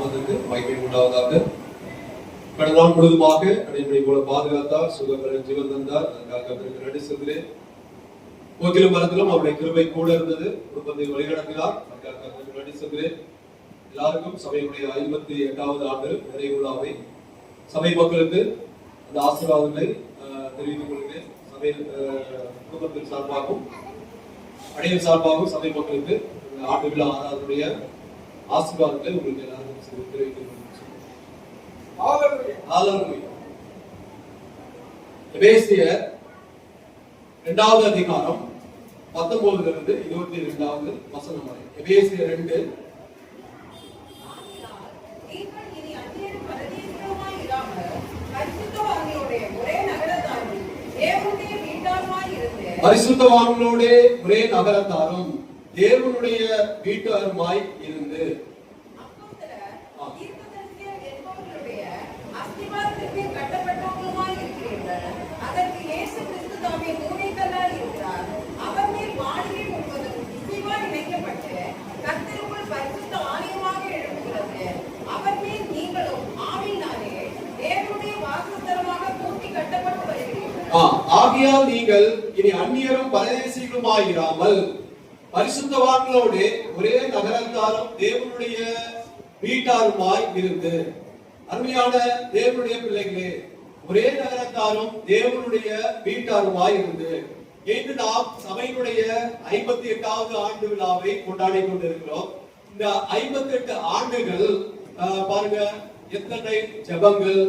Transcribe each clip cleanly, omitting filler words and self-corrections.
நாமத்துக்கு மகிமை உண்டாவதாக. கடந்த நாள் முழுவதுமாக அனைவரை போல பாதுகாத்தார், சுகபலன் ஜீவன் தந்தார். அதற்காக அவருக்கு நன்றி சொல்கிறேன். போக்கிலும் மரத்திலும் அவருடைய கிருபை கூட இருந்தது. குடும்பத்தை வழிநடத்தினார். அதற்காக அவருக்கு நன்றி சொல்கிறேன். எல்லாருக்கும் சபையுடைய 58வது ஆண்டு நிறைவு விழாவை சபை மக்களுக்கு அந்த ஆசீர்வாதங்களை தெரிவித்துக் கொள்கிறேன். சபை குடும்பத்தின் சார்பாகவும் அடையின் சார்பாகவும் சபை மக்களுக்கு ஆண்டு விழா ஆராதனுடைய ஆசீர்வாதங்களை உங்களுக்கு எல்லாருக்கும் தெரிவித்துக் கொள்கிறேன். எபேசியர் 2வது அதிகாரம் 19 22வது வசனம் வரை. எபேசியர் 2 பரிசுத்தவான்களோட ஒரே நகரத்தாரும் தேவனுடைய வீட்டாருமாய் இருந்து ஆகையால் நீங்கள் இனி அந்நியரும் பரதேசிகளுமாயிராமல் பரிசுத்தவான்களோடு ஒரே நகரத்தாரும் தேவனுடைய வீட்டாருமாய் இருந்து. அருமையான தேவனுடைய பிள்ளைகளே, ஒரே நகரத்தாரும் தேவனுடைய வீட்டாருமாய் இருந்து இன்று நாம் சபையினுடைய 58வது ஆண்டு விழாவை கொண்டாடி கொண்டிருக்கிறோம். இந்த 58 ஆண்டுகள் பாருங்க, எத்தனை ஜெபங்கள்,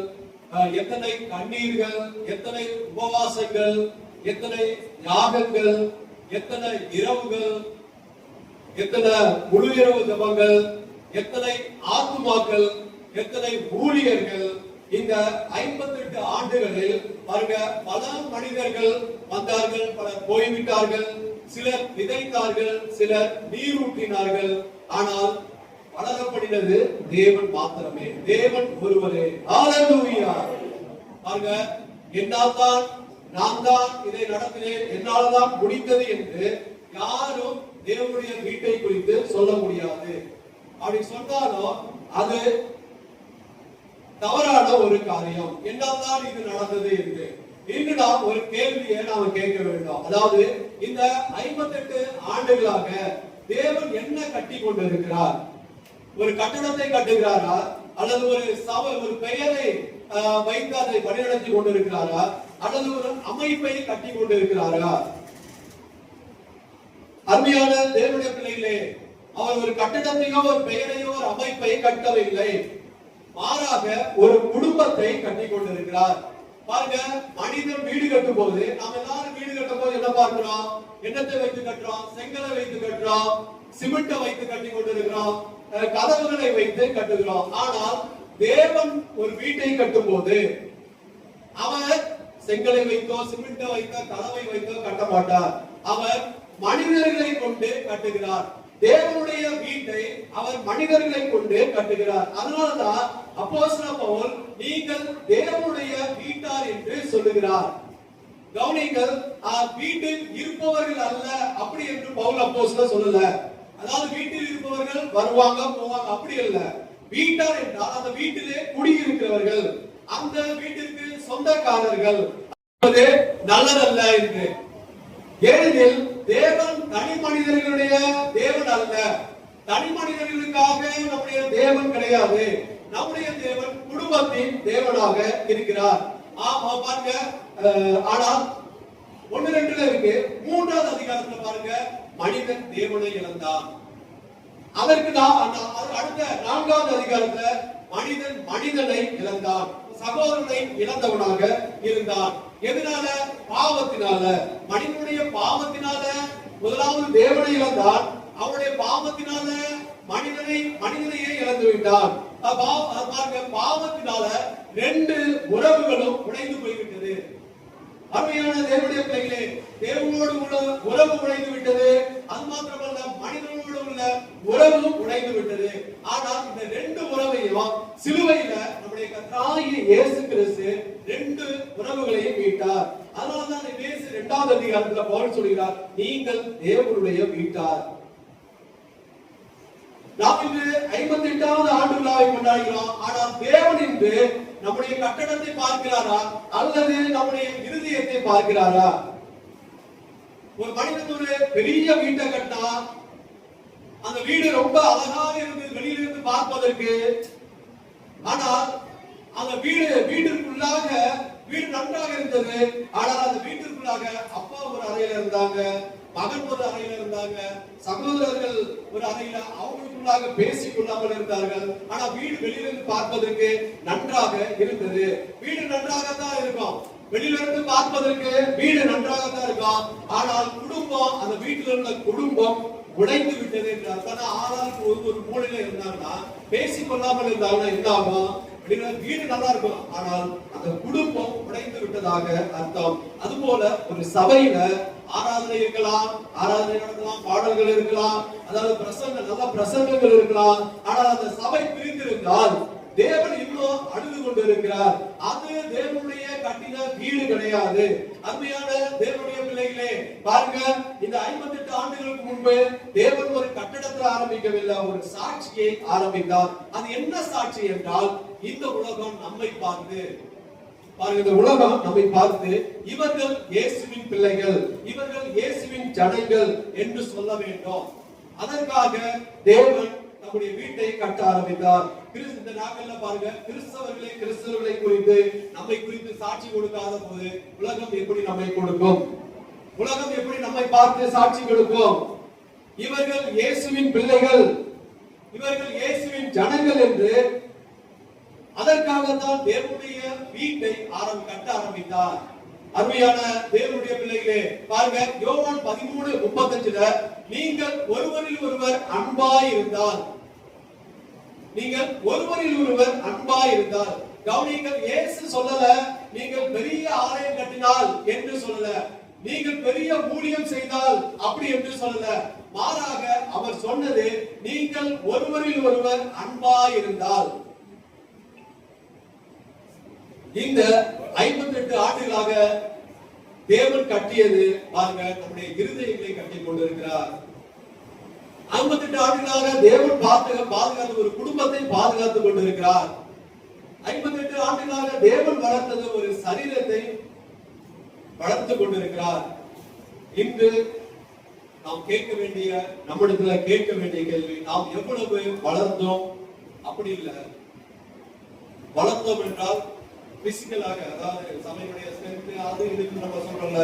எத்தனை கண்ணீர்கள், எத்தனை உபவாசங்கள், எத்தனை யாகங்கள், எத்தனை இரவுகள், எத்தனை முழு இரவு ஜபங்கள், எத்தனை ஆத்துமாக்கள், எத்தனை ஊழியர்கள். இந்த 58 ஆண்டுகளில் பாருங்க, பல மனிதர்கள் வந்தார்கள், பலர் போய்விட்டார்கள், சிலர் விதைத்தார்கள், சிலர் நீரூற்றினார்கள். ஆனால் வளரப்படினது தேவன் மாத்திரமே, தேவன் ஒருவரே. ஹல்லேலூயா. பாருங்க, என்னால் தான், நான் தான் இதை நடத்தினேன், என்னால் தான் முடித்தது என்று யாரும் தேவனுடைய வீட்டை குறித்து சொல்ல முடியாது. அப்படி சொன்னாலும் அது தவறான ஒரு காரியம். என்னால் தான் இது நடந்தது என்று இன்று நாம் ஒரு கேள்வியை நாம் கேட்க வேண்டும். அதாவது, இந்த 58 ஆண்டுகளாக தேவன் என்ன கட்டி கொண்டிருக்கிறார்? ஒரு கட்டடத்தை கட்டுகிறாரா, அல்லது ஒரு பெயரை வைத்து அதை வழிநடத்தி கொண்டிருக்கிறாரா, அல்லது ஒரு அமைப்பை கட்டி கொண்டிருக்கிறாரா? அருமையான தேவனுடைய பிள்ளைகளே, அவர் ஒரு கட்டடத்தையோ ஒரு பெயரையோ ஒரு அமைப்பை கட்டவில்லை, மாறாக ஒரு குடும்பத்தை கட்டி கொண்டிருக்கிறார். பாருங்க, மனிதன் வீடு கட்டும் போது, நாம் எல்லாரும் வீடு கட்டும் போது என்ன பார்க்கிறோம்? என்னத்தை வைத்து கட்டுறோம்? செங்கலை வைத்து கட்டுறோம், சிமெண்ட்டை வைத்து கட்டி கொண்டிருக்கிறோம், கதவுகளை வைத்து கட்டுகிறோம். ஆனால் தேவன் ஒரு வீட்டை கட்டும் போது அவர் செங்கலை வைத்தோ சிமெண்ட்டை வைத்தோ கதவை வைத்தோ கட்ட மாட்டார். அவர் மனிதர்களை கொண்டு கட்டுகிறார். தேவனுடைய வீட்டை அவர் மனிதர்களை கொண்டு கட்டுகிறார். அதனால்தான் அப்போஸ்தலன் பவுல் நீங்கள் தேவனுடைய வீட்டார் என்று சொல்லுகிறார். கவனிங்கள், வீட்டில் இருப்பவர்கள் அல்ல அப்படி என்று பவுல் அப்போஸ்தலன் சொல்லல. அதாவது வீட்டில் இருப்பவர்கள் வருவாங்க போவாங்க அப்படி அல்ல. வீட்டார் என்றால் அந்த வீட்டிலே குடியிருக்கிறவர்கள், அந்த வீட்டிற்கு சொந்தக்காரர்கள். நல்லதல்ல என்று. ஏனெனில் தேவன் தனி மனிதர்களுடைய தேவன் அல்ல. தனி மனிதர்களுக்காக நம்முடைய தேவன் கிடையாது. நம்முடைய தேவன் குடும்பத்தின் தேவனாக இருக்கிறார். ஆமா, பாருங்க. ஆனால் 1-2 இருக்கு. 3வது அதிகாரத்துல பாருங்க, மனிதன் தேவனை இழந்தான். அதற்கு அடுத்த 4வது அதிகாரத்துல மனிதன் மனிதனை இழந்தான், சகோதரனை இழந்தவனாக இருந்தான். எதனால? பாவத்தினால. மனிதனுடைய பாவத்தினால முதலாவது தேவனை இழந்தான், அவனுடைய பாவத்தினால மனிதனையே இழந்து விட்டான். பாவத்தினால 2 உறவுகளும் உடைந்து போய்விட்டது. அருமையான தேவனுடைய பிள்ளைகளே, தேவனோடு உள்ள உறவு உடைந்து விட்டது. அது மாத்திரமல்ல, மனிதனோடு உள்ள உறவும் உடைந்து விட்டது. ஆனால் இந்த 2 உறவையும் சிலுவையில நம்முடைய கர்த்தராகிய இயேசு கிறிஸ்து 2 உறவுகளையும் மீட்டார். அதனால்தான் எபேசியர் 2வது அதிகாரத்துல பவுல் சொல்கிறார், நீங்கள் தேவனுடைய வீட்டார். நாம் இன்று 58வது ஆண்டு விழாவை கொண்டாடுகிறோம். ஆனால் தேவன் இன்று நம்முடைய கட்டடத்தை பார்க்கிறாரா அல்லது நம்முடைய இருதயத்தை பார்க்கிறாரா? ஒரு மனிதன் ஒரு பெரிய வீட்டை கட்டினா அந்த வீடு ரொம்ப அழகாக இருந்து வெளியிலிருந்து பார்ப்பதற்கு, ஆனால் அந்த வீட்டிற்குள்ளாக வீடு நன்றாக இருந்தது. ஆனால் அந்த வீட்டிற்குள்ளாக அப்பா ஒரு அறையில இருந்தாங்க, மகன் ஒரு அறையில இருந்தாங்க, சகோதரர்கள் ஒரு அறையில அவங்களுக்குள்ளாக பேசிக் கொள்ளாமல் இருந்தார்கள். ஆனா வீடு வெளியிலிருந்து பார்ப்பதற்கு நன்றாக இருந்தது. வீடு நன்றாகத்தான் இருக்கும், வெளியிலிருந்து பார்ப்பதற்கு வீடு நன்றாகத்தான் இருக்கும். ஆனால் குடும்பம், அந்த வீட்டில் உள்ள குடும்பம் உடைந்து விட்டது என்று அர்த்தம். ஆளாளுக்கு ஒரு மூலையில இருந்தாங்கன்னா பேசிக் கொள்ளாமல் இருந்தாங்கன்னா என்ன ஆகும்? வீடு நல்லா இருக்கும், ஆனால் அந்த குடும்பம் உடைந்து விட்டதாக அர்த்தம். அதுபோல ஒரு சபையில ஆராதனை இருக்கலாம், ஆராதனை நடத்தலாம், பாடல்கள் இருக்கலாம், அதாவது நல்ல பிரசங்கங்கள் இருக்கலாம். ஆனால் அந்த சபை பிரிந்திருந்தால் தேவன் இன்னும் அழுது கொண்டிருக்கிறார். அது தேவனுடைய கட்டின வீடு கிடையாது. அருமையான தேவனுடைய பிள்ளைகளே, பாருங்க, இந்த 58 ஆண்டுகளுக்கு முன்பு தேவன் ஒரு கட்டடத்தை ஆரம்பிக்கவில்லை, ஒரு சாட்சியை ஆரம்பித்தார். அது என்ன சாட்சி என்றால், இந்த உலகம் நம்மை பார்த்து, பாருங்க, இந்த உலகம் நம்மை பார்த்து இவர்கள் இயேசுவின் பிள்ளைகள், இவர்கள் இயேசுவின் ஜனங்கள் என்று சொல்ல வேண்டும். அதற்காக தேவன் நம்முடைய வீட்டை கட்ட ஆரம்பித்தார். இந்த நாட்கள்ல பாருங்க, கிறிஸ்தவர்களை குறித்து நம்மை குறித்து சாட்சி கொடுக்காத போது உலகம் எப்படி நம்மை கொடுக்கும்? உலகம் எப்படி நம்மை பார்த்து சாட்சி கொடுக்கும்? இவர்கள் இயேசுவின் பிள்ளைகள், இவர்கள் இயேசுவின் ஜனங்கள் என்று, அதற்காகத்தான் தேவனுடைய வீட்டை கட்ட ஆரம்பித்தார். அருமையான தேவனுடைய பிள்ளைகளே, பாருங்க, யோவான் 13:35 நீங்கள் ஒருவரில் ஒருவர் அன்பாய் இருந்தால், நீங்கள் ஒருவரில் ஒருவர் அன்பாய் இருந்தால், கவனிங்கள், இயேசு சொல்லல நீங்கள் பெரிய ஆலயம் கட்டினால் என்று சொல்லல, நீங்கள் பெரிய ஊழியம் செய்தால் அப்படி என்று சொல்லல. மாறாக அவர் சொன்னது, நீங்கள் ஒருவரில் ஒருவர் அன்பாய் இருந்தால். இந்த 58 ஆண்டுகளாக தேவன் கட்டியது பாருங்க, நம்முடைய இருதயங்களை கட்டிக் கொண்டிருக்கிறார். 58 ஆண்டுகளாக தேவன் பாதுகாத்து ஒரு குடும்பத்தை பாதுகாத்துக் கொண்டிருக்கிறார். 58 ஆண்டுகளாக தேவன் வளர்த்தது ஒரு சரீரத்தை வளர்த்துக் கொண்டிருக்கிறார். இன்று நாம் நம்மிடத்துல கேட்க வேண்டிய கேள்வி, நாம் எவ்வளவு வளர்ந்தோம்? அப்படி இல்லை, வளர்ந்தோம் என்றால் பிசிக்கலாக, அதாவது சபையுடைய ஸ்ட்ரென்த் அது இதுன்னு நம்ம சொல்றோம்ல,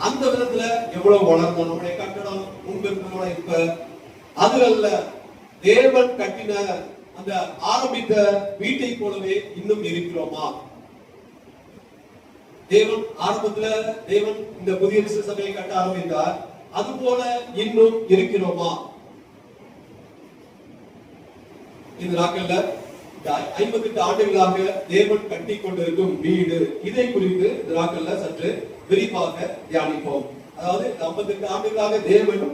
அந்த விதத்துல எவ்வளவு வளர்ந்தோம்? நம்முடைய கட்டடம் முன்பு இருக்கிறோட இப்ப அது அல்ல. தேவன் கட்டின அந்த ஆரம்பித்த வீட்டை போலவே இன்னும் இருக்கிறோமா? தேவன் ஆரம்பத்துல இந்த புதிய சபையை கட்ட ஆரம்பித்தார், அது போல இன்னும் இருக்கிறோமா? இந்த நாட்கள்ல 58 ஆண்டுகளாக தேவன் கட்டி கொண்டிருக்கும் வீடு, இதை குறித்து இந்த நாட்கள்ல சற்று விரிவாக தியானிப்போம். அதாவது 58 ஆண்டுகளாக தேவன்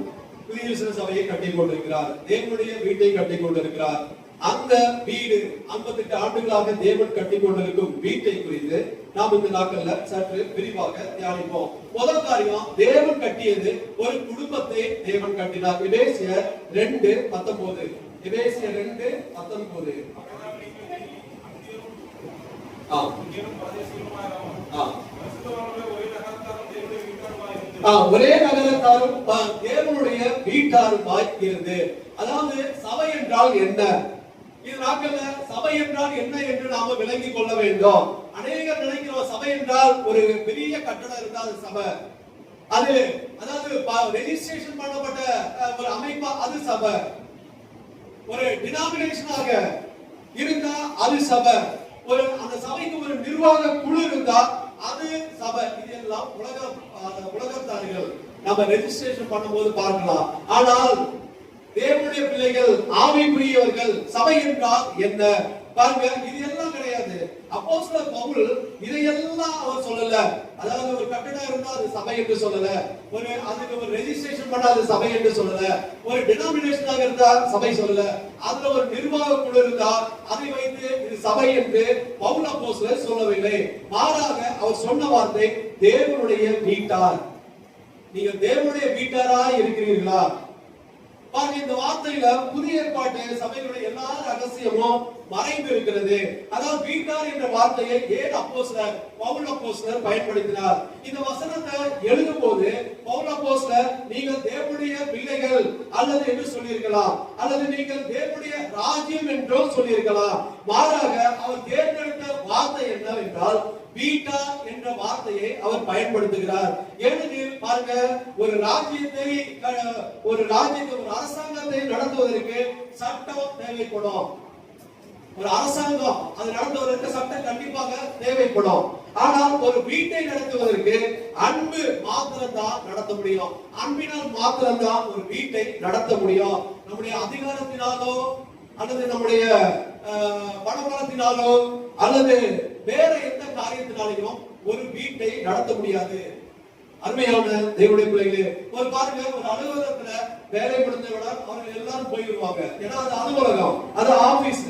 புதிய சபையை கட்டி கொண்டிருக்கிறார், தேவனுடைய வீட்டை கட்டி கொண்டிருக்கிறார். அந்த வீடு 58 ஆண்டுகளாக தேவன் கட்டி கொண்டிருக்கும் வீட்டை குறித்து நாம் இந்த நாட்கள்ல சற்று விரிவாக தியானிப்போம். முதல் காரியம், தேவன் கட்டியது ஒரு குடும்பத்தை தேவன் கட்டினார். எபேசியர் 2:19. எபேசியர் 2:19. ஒரே நகரத்தாரும் தேவனுடைய வீட்டாருமாய் இருந்து. அதாவது சபை என்றால் என்ன? இது நாட்கள்ல சபை என்றால் என்ன என்று நாம விளங்கிக் கொள்ள வேண்டும். அநேகர் நினைக்கிறோம் சபை என்றால் ஒரு பெரிய கட்டடம் இருந்தால் சபை, அது அதாவது ரெஜிஸ்ட்ரேஷன் பண்ணப்பட்ட ஒரு அமைப்பா அது சபை, ஒரு டினாமினேஷனாக இருந்தா அது சபை, அந்த சபைக்கு ஒரு நிர்வாக குழு இருந்தா அது சபை. இதெல்லாம் உலகத்தார்கள் நம்ம ரெஜிஸ்ட்ரேஷன் பண்ணும்போது பார்க்கலாம். ஆனால் தேவனுடைய பிள்ளைகள், ஆவிக்குரியவர்கள், சபை என்றால் என்ன? பாருங்க, இது எல்லாம் கிடையாது. அப்போஸ்தலர் பவுல் இதையெல்லாம் அவர் சொல்லல. அதாவது ஒரு கட்டடம் இருந்தா அது சபை என்று சொல்லல, அதுக்கு ஒரு ரெஜிஸ்ட்ரேஷன் பண்ணா அது சபை என்று சொல்லல, ஒரு டினாமினேஷனாக இருந்தா சபை சொல்லல, அதுல ஒரு நிர்வாக குழு இருந்தா அதை வைத்து இது சபை என்று பவுல் அப்போஸ்தலர் சொல்லவில்லை. மாறாக அவர் சொன்ன வார்த்தை, தேவனுடைய வீட்டார். நீங்கள் தேவனுடைய வீட்டாரா இருக்கிறீர்களா? பாருங்க, இந்த வார்த்தையில புதிய ஏற்பாட்டு சபைகளுடைய எல்லா ரகசியமும் மறைந்து இருக்கிறது. அதாவது வீட்டார் என்ற வார்த்தையை ஏன் அப்போஸ்தலர் பவுல் அப்போஸ்தலர் பயன்படுத்தினார்? இந்த வசனத்தை எழுதும் போது பவுல் அப்போஸ்தலர் நீங்கள் தேவனுடைய பிள்ளைகள் அல்லது என்று சொல்லியிருக்கலாம், அல்லது நீங்கள் தேவனுடைய ராஜ்யம் என்றும் சொல்லியிருக்கலாம். மாறாக அவர் தேர்ந்தெடுத்த வார்த்தை என்னவென்றால் பீட்டா என்ற வார்த்தையை அவர் பயன்படுத்துகிறார். ஏனெனில் பாருங்க, ஒரு ராஜ்யத்தை ஒரு அரசாங்கத்தை நடத்துவதற்கு சட்டம் தேவைப்படும். ஒரு அரசாங்கம் அது நடத்துவதற்கு சட்டம் கண்டிப்பாக தேவைப்படும். ஆனால் ஒரு வீட்டை நடத்துவதற்கு அன்பு மாத்திரம் தான் நடத்த முடியும். அன்பினால் மாத்திரம் தான் ஒரு வீட்டை நடத்த முடியும். நம்முடைய அதிகாரத்தினாலோ அல்லது நம்முடைய பணபலத்தினாலோ அல்லது வேற எந்த காரியத்தினாலையும் ஒரு வீட்டை நடத்த முடியாது. அருமையான தேவனுடைய பிள்ளைகளே, ஒரு பாருங்க, ஒரு அலுவலகத்துல வேலை முடிஞ்சவுடன் அவர்கள் எல்லாரும் போயிடுவாங்க. ஏன்னா அது அலுவலகம், அது ஆபீஸ்.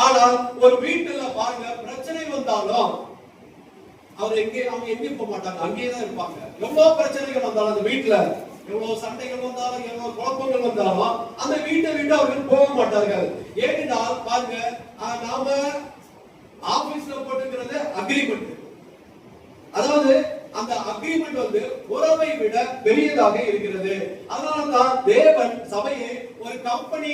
ஆனால் ஒரு வீட்டுல பாருங்க, பிரச்சனை வந்தாலும் அவங்க எங்கே போக மாட்டாங்க, அங்கேயேதான் இருப்பாங்க. எவ்வளவு பிரச்சனைகள் வந்தாலும் அந்த வீட்டுல, எவ்வளவு சண்டைகள் வந்தாலும், எவ்வளவு குழப்பங்கள் வந்தாலும் அந்த வீட்டை விட்டு அவர்கள் போக மாட்டார்கள். ஏனென்றால் பாருங்க, நாம ஆபீஸ்ல போட்டுக்கிறது அக்ரிமெண்ட். அதாவது அந்த அக்ரிமெண்ட் வந்து உறவை விட பெரியதாக இருக்கிறது. அதனால்தான் தேவன் சபையை ஒரு கம்பெனி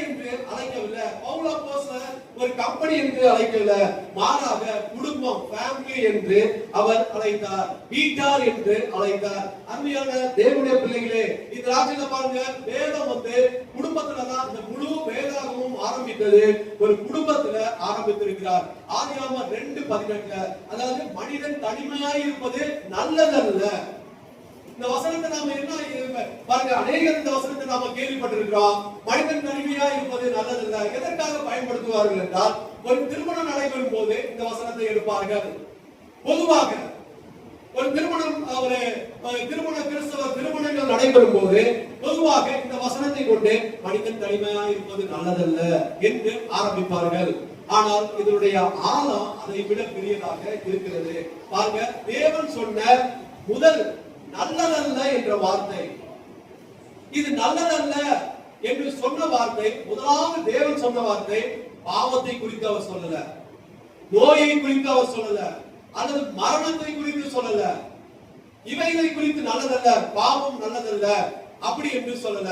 என்று அழைக்கவில்லை. பவுல் அப்போஸ்தலர் ஒரு கம்பெனி என்று அழைக்கவில்லை, மாறாக குடும்பம், ஃபேமிலி என்று அவர் அழைத்தார், வீட்டார் என்று அழைத்தார். அருமையான தேவனுடைய பிள்ளைகளே, இந்த ராஜ்யத்துல பாருங்க, வேதம் வந்து குடும்பத்துல தான் இந்த முழு வேதாகமும் ஆரம்பித்தது. ஒரு குடும்பத்துல ஆரம்பித்திருக்கிறார். ஆதியாகமம் 2:18, அதாவது மனிதன் தனிமையாய் இருப்பது நல்லதல்ல. இந்த வசனத்தை நாம என்ன பாருங்க, அநேகர் இந்த வசனத்தை நாம கேள்விப்பட்டிருக்கிறோம். மனிதன் தனிமையா இருப்பது நல்லதல்ல. எதற்காக பயன்படுத்துவார்கள் என்றால், ஒரு திருமணம் நடைபெறும் போது இந்த வசனத்தை எடுப்பார்கள். பொதுவாக ஒரு கிறிஸ்தவ திருமணங்கள் நடைபெறும் போது பொதுவாக இந்த வசனத்தை கொண்டு மனிதன் தனிமையா இருப்பது நல்லதல்ல என்று ஆரம்பிப்பார்கள். ஆனால் இதனுடைய ஆழம் அதை விட பெரியதாக இருக்கிறது. பாருங்க, தேவன் சொன்ன முதல் நல்லதல்ல என்ற வார்த்தை, இது நல்லதல்ல என்று சொன்ன வார்த்தை, முதலாவது தேவன் சொன்ன வார்த்தை பாவத்தை குறித்து அவர் சொல்லல, நோயை குறித்து அவர் சொல்லல, அல்லது மரணத்தை குறித்து சொல்லல. இவைகளை குறித்து நல்லதல்ல, பாவம் நல்லதல்ல அப்படி என்று சொல்லல.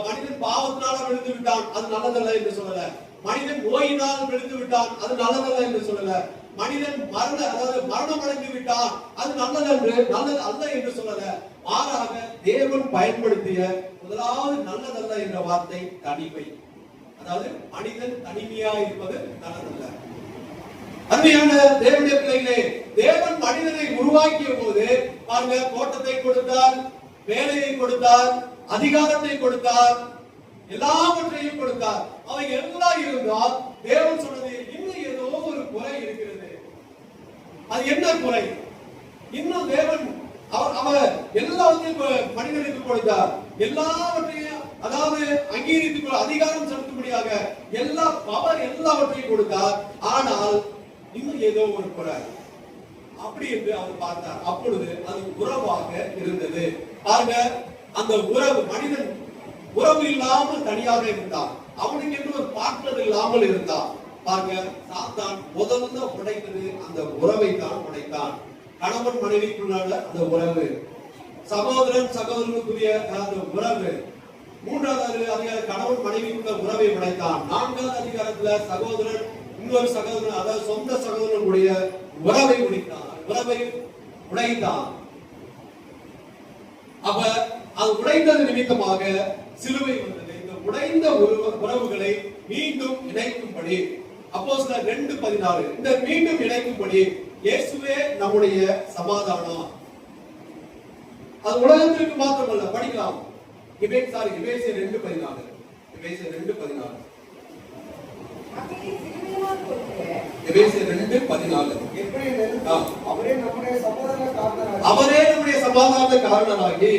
மனிதன் பாவத்தினால விழுந்து விட்டான், அது நல்லதல்ல என்று சொல்லல. மனிதன் நோயினால் விழுந்து விட்டான், அது நல்லதல்ல என்று சொல்லல. மனிதன் மரணம் அடைந்து விட்டான், அது நல்லது அல்ல என்று சொல்லல. மாறாக தேவன் பயன்படுத்திய முதலாவது நல்லதல்ல என்ற வார்த்தை தனிமை. அதாவது மனிதன் தனிமையா இருப்பது நல்லதல்ல. அருமையான தேவனுடைய பிள்ளைகளே, தேவன் மனிதனை உருவாக்கிய போது பாருங்க, தோட்டத்தை கொடுத்தார், வேலையை கொடுத்தார், அதிகாரத்தை கொடுத்தார், எல்லாவற்றையும் கொடுத்தார். அவை எல்லாம் இருந்தால் தேவன் சொன்னது, இன்னும் ஏதோ ஒரு குறை இருக்கிறது. அது என்ன குறை? இன்னும் தேவன் அவர் எல்லாவற்றையும் மனிதனுக்கு கொடுத்தார். எல்லாவற்றையும், அதாவது அங்கீகரித்து அதிகாரம் செலுத்தும்படியாக எல்லா பவர் எல்லாவற்றையும் கொடுத்தார். ஆனால் இன்னும் ஏதோ ஒரு குறை அப்படி என்று அவர் பார்த்தார். அப்பொழுது அது உறவாக இருந்தது. பாருங்க, அந்த உறவு, மனிதன் உறவு இல்லாமல் தனியாக இருந்தான். அவனுக்கு என்று ஒரு பார்ட்னர் இல்லாமல் இருந்தான். பாருங்க, சாத்தான் முதல்ல உடைத்தது அந்த உறவை தான் உடைத்தான். கணவன் மனைவிக்குள்ளான அந்த உறவு, சகோதரன் சகோதரனுக்குரிய அந்த உறவு. 3வது அதிகார கணவன் மனைவிக்குள்ள உறவை உடைத்தான். 4வது அதிகாரத்துல சகோதரன் இன்னொரு சகோதரன், அதாவது சொந்த சகோதரனுடைய உறவை உடைத்தான். அப்ப அது உடைந்தது நிமித்தமாக சிலுவை வந்தது. இந்த உடைந்த உறவுகளை மீண்டும் இணைக்கும்படி அப்போஸ்தலர் 2:14, இந்த மீண்டும் இணைக்கும்படி இயேசுவே நம்முடைய சமாதானம். அது உலகத்திற்கு மாத்திரமல்ல, படிக்கலாம். எபேசியர் 2:14, எபேசியர் 2:14, எபேசியர் 2:14. அவரே நம்முடைய சமாதான காரணராகி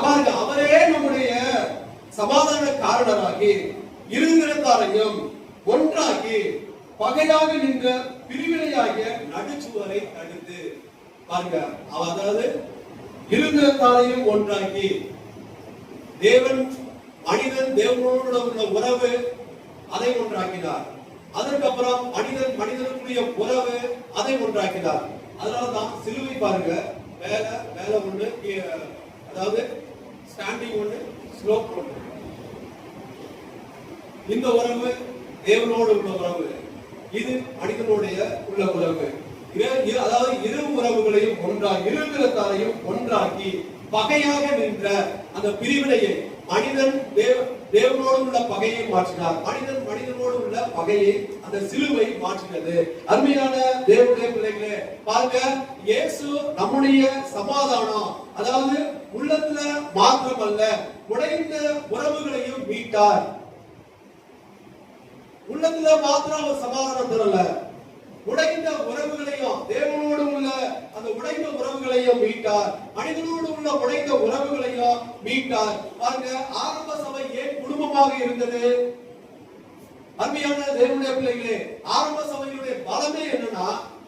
பாருங்க, அவரே நம்முடைய சமாதான காரணராகி இருந்திரத்தாரையும் ஒன்றாகி பகையாக நின்ற பிரிவினை பிரிவினையாகிய நடுச்சுவரை தடுத்து பாருங்க. அதாவது இருந்திரத்தாரையும் ஒன்றாக்கி தேவன் மனிதன் தேவனோடு உள்ள உறவு அதை ஒன்றாக்கினார். அதற்கப்புறம் மனிதனுக்குரிய உறவு அதை ஒன்றாக்கினார். அதனாலதான் சிலுவை பாருங்க, மேல மேல ஒண்ணு, அதாவது ஸ்டாண்டிங் ஒண்ணு, ஸ்லோப் ஒண்ணு. இந்த உறவு தேவனோடு உள்ள உறவு, இது மனிதனுடைய உள்ள உறவு. அதாவது இரு உறவுகளையும் இருந்திரத்தாரையும் ஒன்றாக்கி பகையாக நின்ற அந்த பிரிவினையை மனிதன் தேவனோடு உள்ள பகையை மாற்றினார். மனிதனோடு உள்ள பகையை அந்த சிலுவை மாற்றினது. அருமையான தேவனுடைய பிள்ளைகளே, பாருங்க, இயேசு நம்முடைய சமாதானம், அதாவது உள்ளத்துல மாத்திரமல்ல உடைந்த உறவுகளையும் மீட்டார். உள்ளத்துல மாத்திரம் அவர் சமாதானம் தரல, உடைந்த உறவுகளையும் தேவனோடு உள்ள அந்த உடைந்த உறவுகளையும் மீட்டார். மனிதனோடு உள்ள உடைந்த உறவுகளையும் மீட்டார். பாருங்க, ஆரம்ப சபை ஏன் குடும்பமாக இருந்தது? அருமையான தேவனுடைய பிள்ளைகளே, ஆரம்ப சபையுடைய பலமே என்னன்னா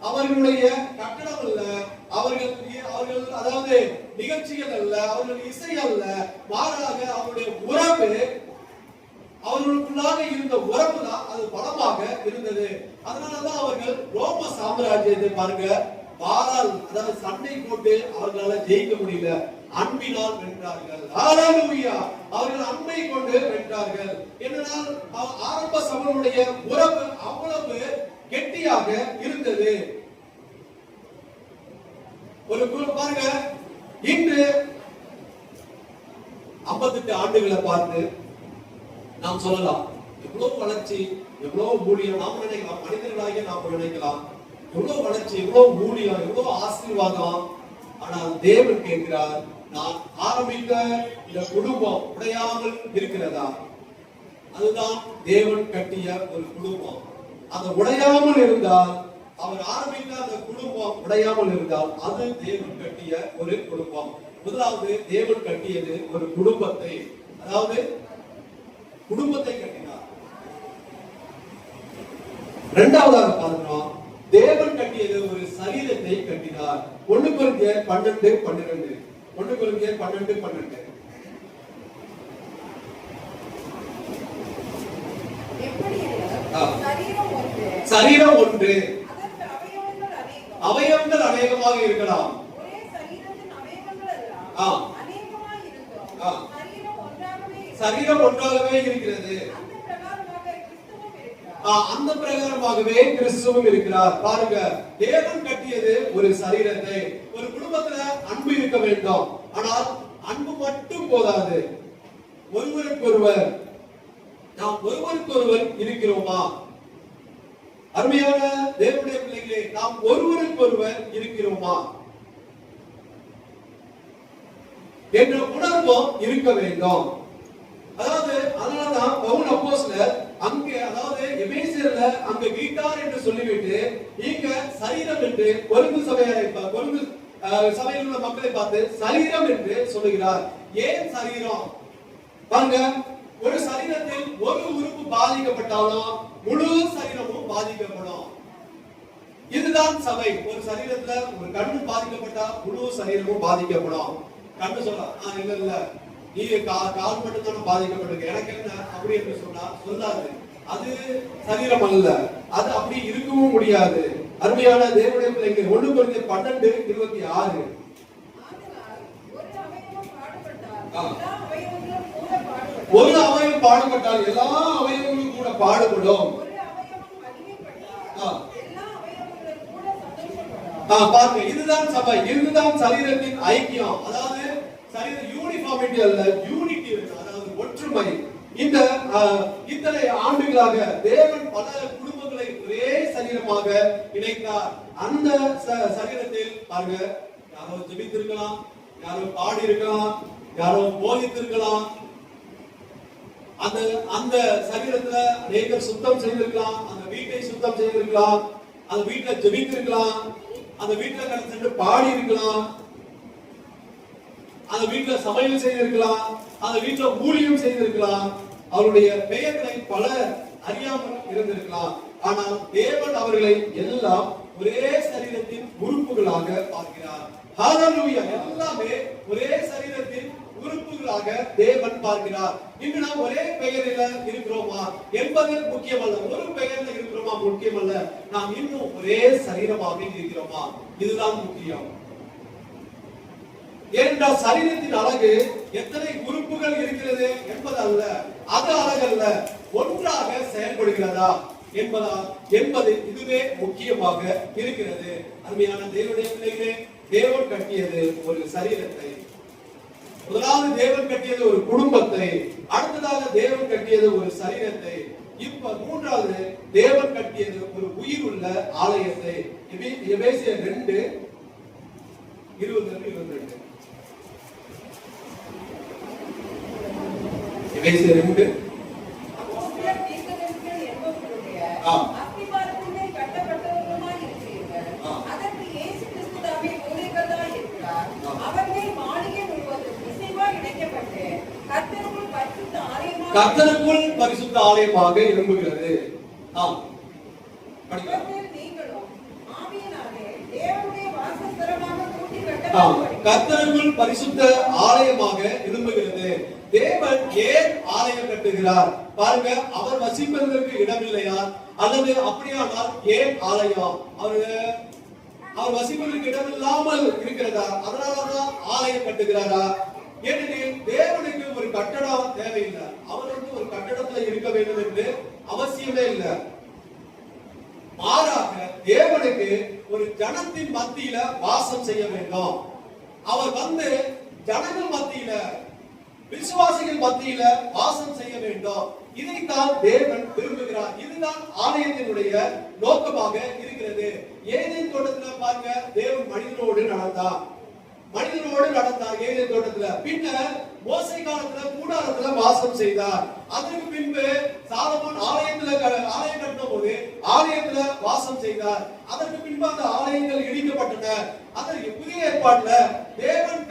அவர்களுடைய கட்டடம் அல்ல, அவர்கள் அதாவது நிகழ்ச்சிகள் அல்ல, அவர்கள் இசை அல்ல, மாறாக அவருடைய உறவு, அவர்களுக்குள்ளாக இருந்த உறவு தான் அது பலமாக இருந்தது. அதனாலதான் அவர்கள் ரோம சாம்ராஜ்யத்தை பாருங்க வாரால், அதாவது சண்டை போட்டு அவர்களால ஜெயிக்க முடியல, அன்பினால் வென்றார்கள். ஹல்லேலூயா! அவர்கள் அன்பை கொண்டு வென்றார்கள். என்னன்னா ஆரம்ப சபையுடைய உறவு அவ்வளவு கெட்டியாக இருந்தது. ஒரு பாருங்க, இன்று 58 ஆண்டுகளை பார்த்து நாம் சொல்லலாம், எவ்வளவு வளர்ச்சி, எவ்வளவு ஊழியம் நாம் நினைக்கலாம், மனிதர்களாகிய நாம் நினைக்கலாம், எவ்வளவு வளர்ச்சி, எவ்வளவு ஊழியம், எவ்வளவு ஆசீர்வாதம். ஆனால் தேவன் கேட்கிறார், நான் ஆரம்பித்த இந்த குடும்பம் உடையாமல் இருக்கிறதா? அதுதான் தேவன் கட்டிய ஒரு குடும்பம். அந்த உடையாமல் இருந்தால், அவர் ஆரம்பித்த அந்த குடும்பம் உடையாமல் இருந்தால், அது தேவன் கட்டிய ஒரு குடும்பம். முதலாவது தேவன் கட்டியது ஒரு குடும்பத்தை, அதாவது குடும்பத்தை கட்டினார். இரண்டாவதாக பார்க்கிறோம், தேவன் கட்டியது ஒரு சரீரத்தை கட்டினார். 1 கொரிந்தியர் 12:12. 1 கொரிந்தியர் 12:12. சரீரம் ஒன்று, அவயவங்கள் அநேகமாக இருக்கலாம். சரீரம் ஒன்றாகவே இருக்கிறது. அந்த பிரகாரமாகவே கிறிஸ்துவும் இருக்கிறார். பாருங்க, தேவன் கட்டியது ஒரு சரீரத்தை. ஒரு குடும்பத்துல அன்பு இருக்க வேண்டும், ஆனால் அன்பு மட்டும் போதாது. ஒருவருக்கொருவர், நாம் ஒருவருக்கொருவர் இருக்கிறோமா? அருமையான தேவனுடைய பிள்ளைகளே, நாம் ஒருவருக்கொருவர் இருக்கிறோமா என்ற உணர்வும் இருக்க வேண்டும். அதாவது அதனாலதான் பவுல் அப்போஸ்தலர் அங்கே, அதாவது எபேசியர்ல அங்க வீட்டார் என்று சொல்லிவிட்டு இங்க சரீரம் என்று கொரிந்து சபையில் உள்ள மக்களை பார்த்து சரீரம் என்று சொல்லுகிறார். ஏன் சரீரம்? பாருங்க, ஒரு சரீரத்தில் ஒரு உறுப்பு பாதிக்கப்பட்டாலும் முழு சரீரமும் பாதிக்கப்படும். இதுதான் சபை. ஒரு சரீரத்துல ஒரு கண்ணு பாதிக்கப்பட்டா முழு சரீரமும் பாதிக்கப்படும். கண்ணு சொல்ல இல்ல இல்ல நீ கால் மட்டும் தானே பாதிக்கப்பட்டிருக்கு, எனக்கு என்ன அப்படி என்று சொன்னா சொல்லாது. அது சரீரம் அல்ல, அது அப்படி இருக்கவும் முடியாது. அருமையான தேவனுடைய பிள்ளைகள், 1 கொரிந்தியர் 12:26. ஒரு அவயவம் பாடுபட்டால் எல்லா அவயவங்களும் கூட பாடுபடும். பாருங்க, இதுதான் சபை, இதுதான் சரீரத்தின் ஐக்கியம். அதாவது சரீர யூனிஃபார்மிட்டி அல்ல, யூனிட்டி, அதாவது ஒற்றுமை. இந்த இத்தனை ஆண்டுகளாக தேவன் பல குடும்பங்களை ஒரே சரீரமாக இணைத்தார். அந்த சரீரத்தில் பாருங்க, யாரோ ஜெபித்திருக்கலாம், யாரோ பாடி இருக்கலாம், யாரோ போதித்திருக்கலாம். அந்த சரீரத்துல அநேகர் சுத்தம் செய்திருக்கலாம், அந்த வீட்டை சுத்தம் செய்திருக்கலாம், அந்த வீட்டுல ஜெபித்திருக்கலாம், அந்த வீட்டுல சென்று பாடி இருக்கலாம், அந்த வீட்டுல சமையல் செய்திருக்கலாம், அந்த வீட்டுல ஊழியம் செய்திருக்கலாம். அவருடைய பெயர்களை பலர் அறியாமல் இருந்திருக்கலாம். ஆனால் தேவன் அவர்களை எல்லாம் ஒரே சரீரத்தின் உறுப்புகளாக பார்க்கிறார். ஹalleluya. எல்லாமே ஒரே சரீரத்தின் உறுப்புகளாக தேவன் பார்க்கிறார். இன்று நாம் ஒரே பெயரில் இருக்கிறோமா என்பது முக்கியமல்ல, ஒரு பெயரில் இருக்கிறோமா முக்கியமல்ல, நாம் இன்னும் ஒரே சரீரமாக இருக்கிறோமா இதுதான் முக்கியம். ஏனென்றால் சரீரத்தின் அழகு எத்தனை உறுப்புகள் இருக்கிறது என்பது அல்ல, அது அழகல்ல, ஒன்றாக செயல்படுகிறதா என்பது இதுவே முக்கியமாக இருக்கிறது. அருமையான தேவனுடைய பிள்ளைகளே, தேவன் கட்டியது ஒரு சரீரத்தை, முதலாவது தேவன் கட்டியது ஒரு குடும்பத்தை, அடுத்ததாக தேவன் கட்டியது ஒரு சரீரத்தை, இப்ப மூன்றாவது தேவன் கட்டியது ஒரு உயிர் உள்ள ஆலயத்தை. எபேசியர் 2:20-22. எபேசியர் 2 கர்த்தருக்குள் பரிசுத்த ஆலயமாக எழும்புகிறது. கர்த்தருக்குள் பரிசுத்த ஆலயமாக எழும்புகிறது. தேவன் ஏன் ஆலயம் கட்டுகிறார் பாருங்க. அவர் வசிப்பதற்கு இடமில்லையா, அல்லது அப்படியானால் ஏன் ஆலயம்? அவர் வசிப்பதற்கு இடமில்லாமல் இருக்கிறதா, அதனாலதான் ஆலயம் கட்டுகிறாரா? ஏனெனில் தேவனுக்கு ஒரு கட்டடம் தேவையில்லை, அவர் ஒரு கட்டடத்துல இருக்க வேண்டும் என்று அவசியமே இல்லை. மாறாக தேவனுக்கு ஒரு ஜனத்தின் மத்தியில வாசம் செய்ய வேண்டும். அவர் ஜனங்கள் மத்தியில, விசுவாசிகள் மத்தியில வாசம் செய்ய வேண்டும். இதைத்தான் தேவன் விரும்புகிறார். இதுதான் ஆலயத்தினுடைய நோக்கமாக இருக்கிறது. ஏதேன் தோட்டத்துல பாருங்க, தேவன் மனிதனோடு நடந்தார் ஏதேன் தோட்டத்துல. பின்னர் மோசே காலத்துல கூடாரத்துல வாசம் செய்தார். அதற்கு பின்பு சாலமோன் ஆலயம் கட்டின போது ஆலயத்துல வாசம் செய்தார். அதற்கு பின்பு அந்த ஆலயங்கள் இடிக்கப்பட்டன. அதற்கு புதிய ஏற்பாட்டுல தேவன்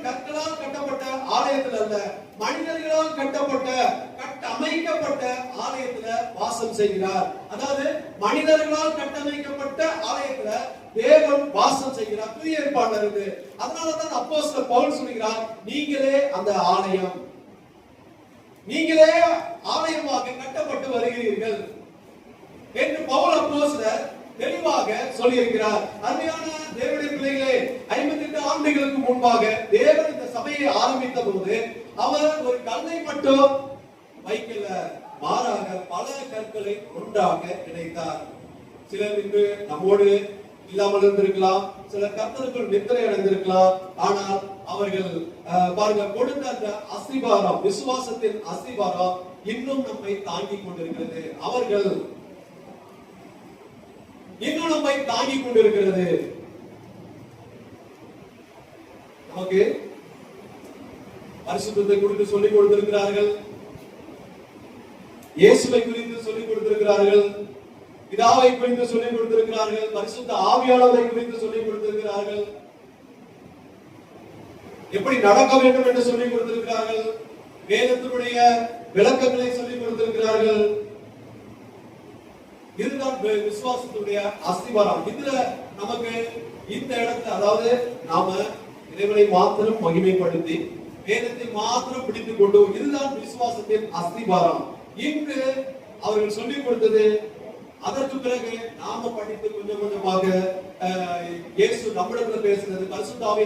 கற்களால் கட்டப்பட்ட ஆலயத்தில் அல்ல, மனிதர்களால் கட்டமைக்கப்பட்ட ஆலயத்துல வாசம் செய்கிறார். அதாவது மனிதர்களால் கட்டமைக்கப்பட்ட ஆலயத்துல தேவன் வாசம் செய்கிறார். புதிய ஏற்பாடுல இருக்கு. அதனாலதான் அப்போஸ்தலர் பவுல் சொல்கிறார், நீங்களே அந்த ஆலயம், நீங்களே ஆலயமாக கட்டப்பட்டு வருகிறீர்கள் என்று பவுல் அப்போஸ்தலர் தெளிவாக சொல்லியிருக்கிறார். அருமையான தேவனுடைய பிள்ளைகளே, 58 ஆண்டுகளுக்கு முன்பாக தேவன் இந்த சபையை ஆரம்பித்த போது அவர் ஒரு கல்லை மட்டும் வைக்கல, மாறாக பல கற்களை ஒன்றாக இணைத்தார். சிலர் இன்று நம்மோடு இல்லாமல் இருந்திருக்கலாம், சிலர் கர்த்தருக்குள் நித்திரை அடைந்திருக்கலாம். ஆனால் அவர்கள் பாருங்க, கொடுத்த அந்த அஸ்திபாரம், விசுவாசத்தின் அஸ்திபாரம் இன்னும் நம்மை தாங்கிக் கொண்டிருக்கிறது. அவர்கள் இன்னும் நம்மை தாங்கிக் கொண்டிருக்கிறது. நமக்கு பரிசுத்தத்தை குறித்து சொல்லிக் கொடுத்திருக்கிறார்கள், இயேசுவை குறித்து சொல்லிக் கொடுத்திருக்கிறார்கள், பிதாவை குறித்து சொல்லிக் கொடுத்திருக்கிறார்கள், பரிசுத்த ஆவியானவரை குறித்து சொல்லிக் கொடுத்திருக்கிறார்கள், எப்படி நடக்க வேண்டும் என்று சொல்லிக் கொடுத்திருக்கிறார்கள், வேதத்தினுடைய விளக்கங்களை சொல்லிக் கொடுத்திருக்கிறார்கள். இதுதான் விசுவாசத்துடைய அஸ்திவாரம். இதுல நமக்கு இந்த இடத்துல, அதாவது நாம இறைவனை மாத்திரம் மகிமைப்படுத்தி வேதத்தை மாத்திரம் பிடித்துக் கொண்டு, இதுதான் விசுவாசத்தின் அஸ்திவாரம். இன்று அவர்கள் சொல்லிக் கொடுத்தது. அதற்கு பிறகு நாம படித்து கொஞ்சம் கொஞ்சமாக இயேசு நம்மிடத்துல பேசுறது, பரிசுத்த ஆவி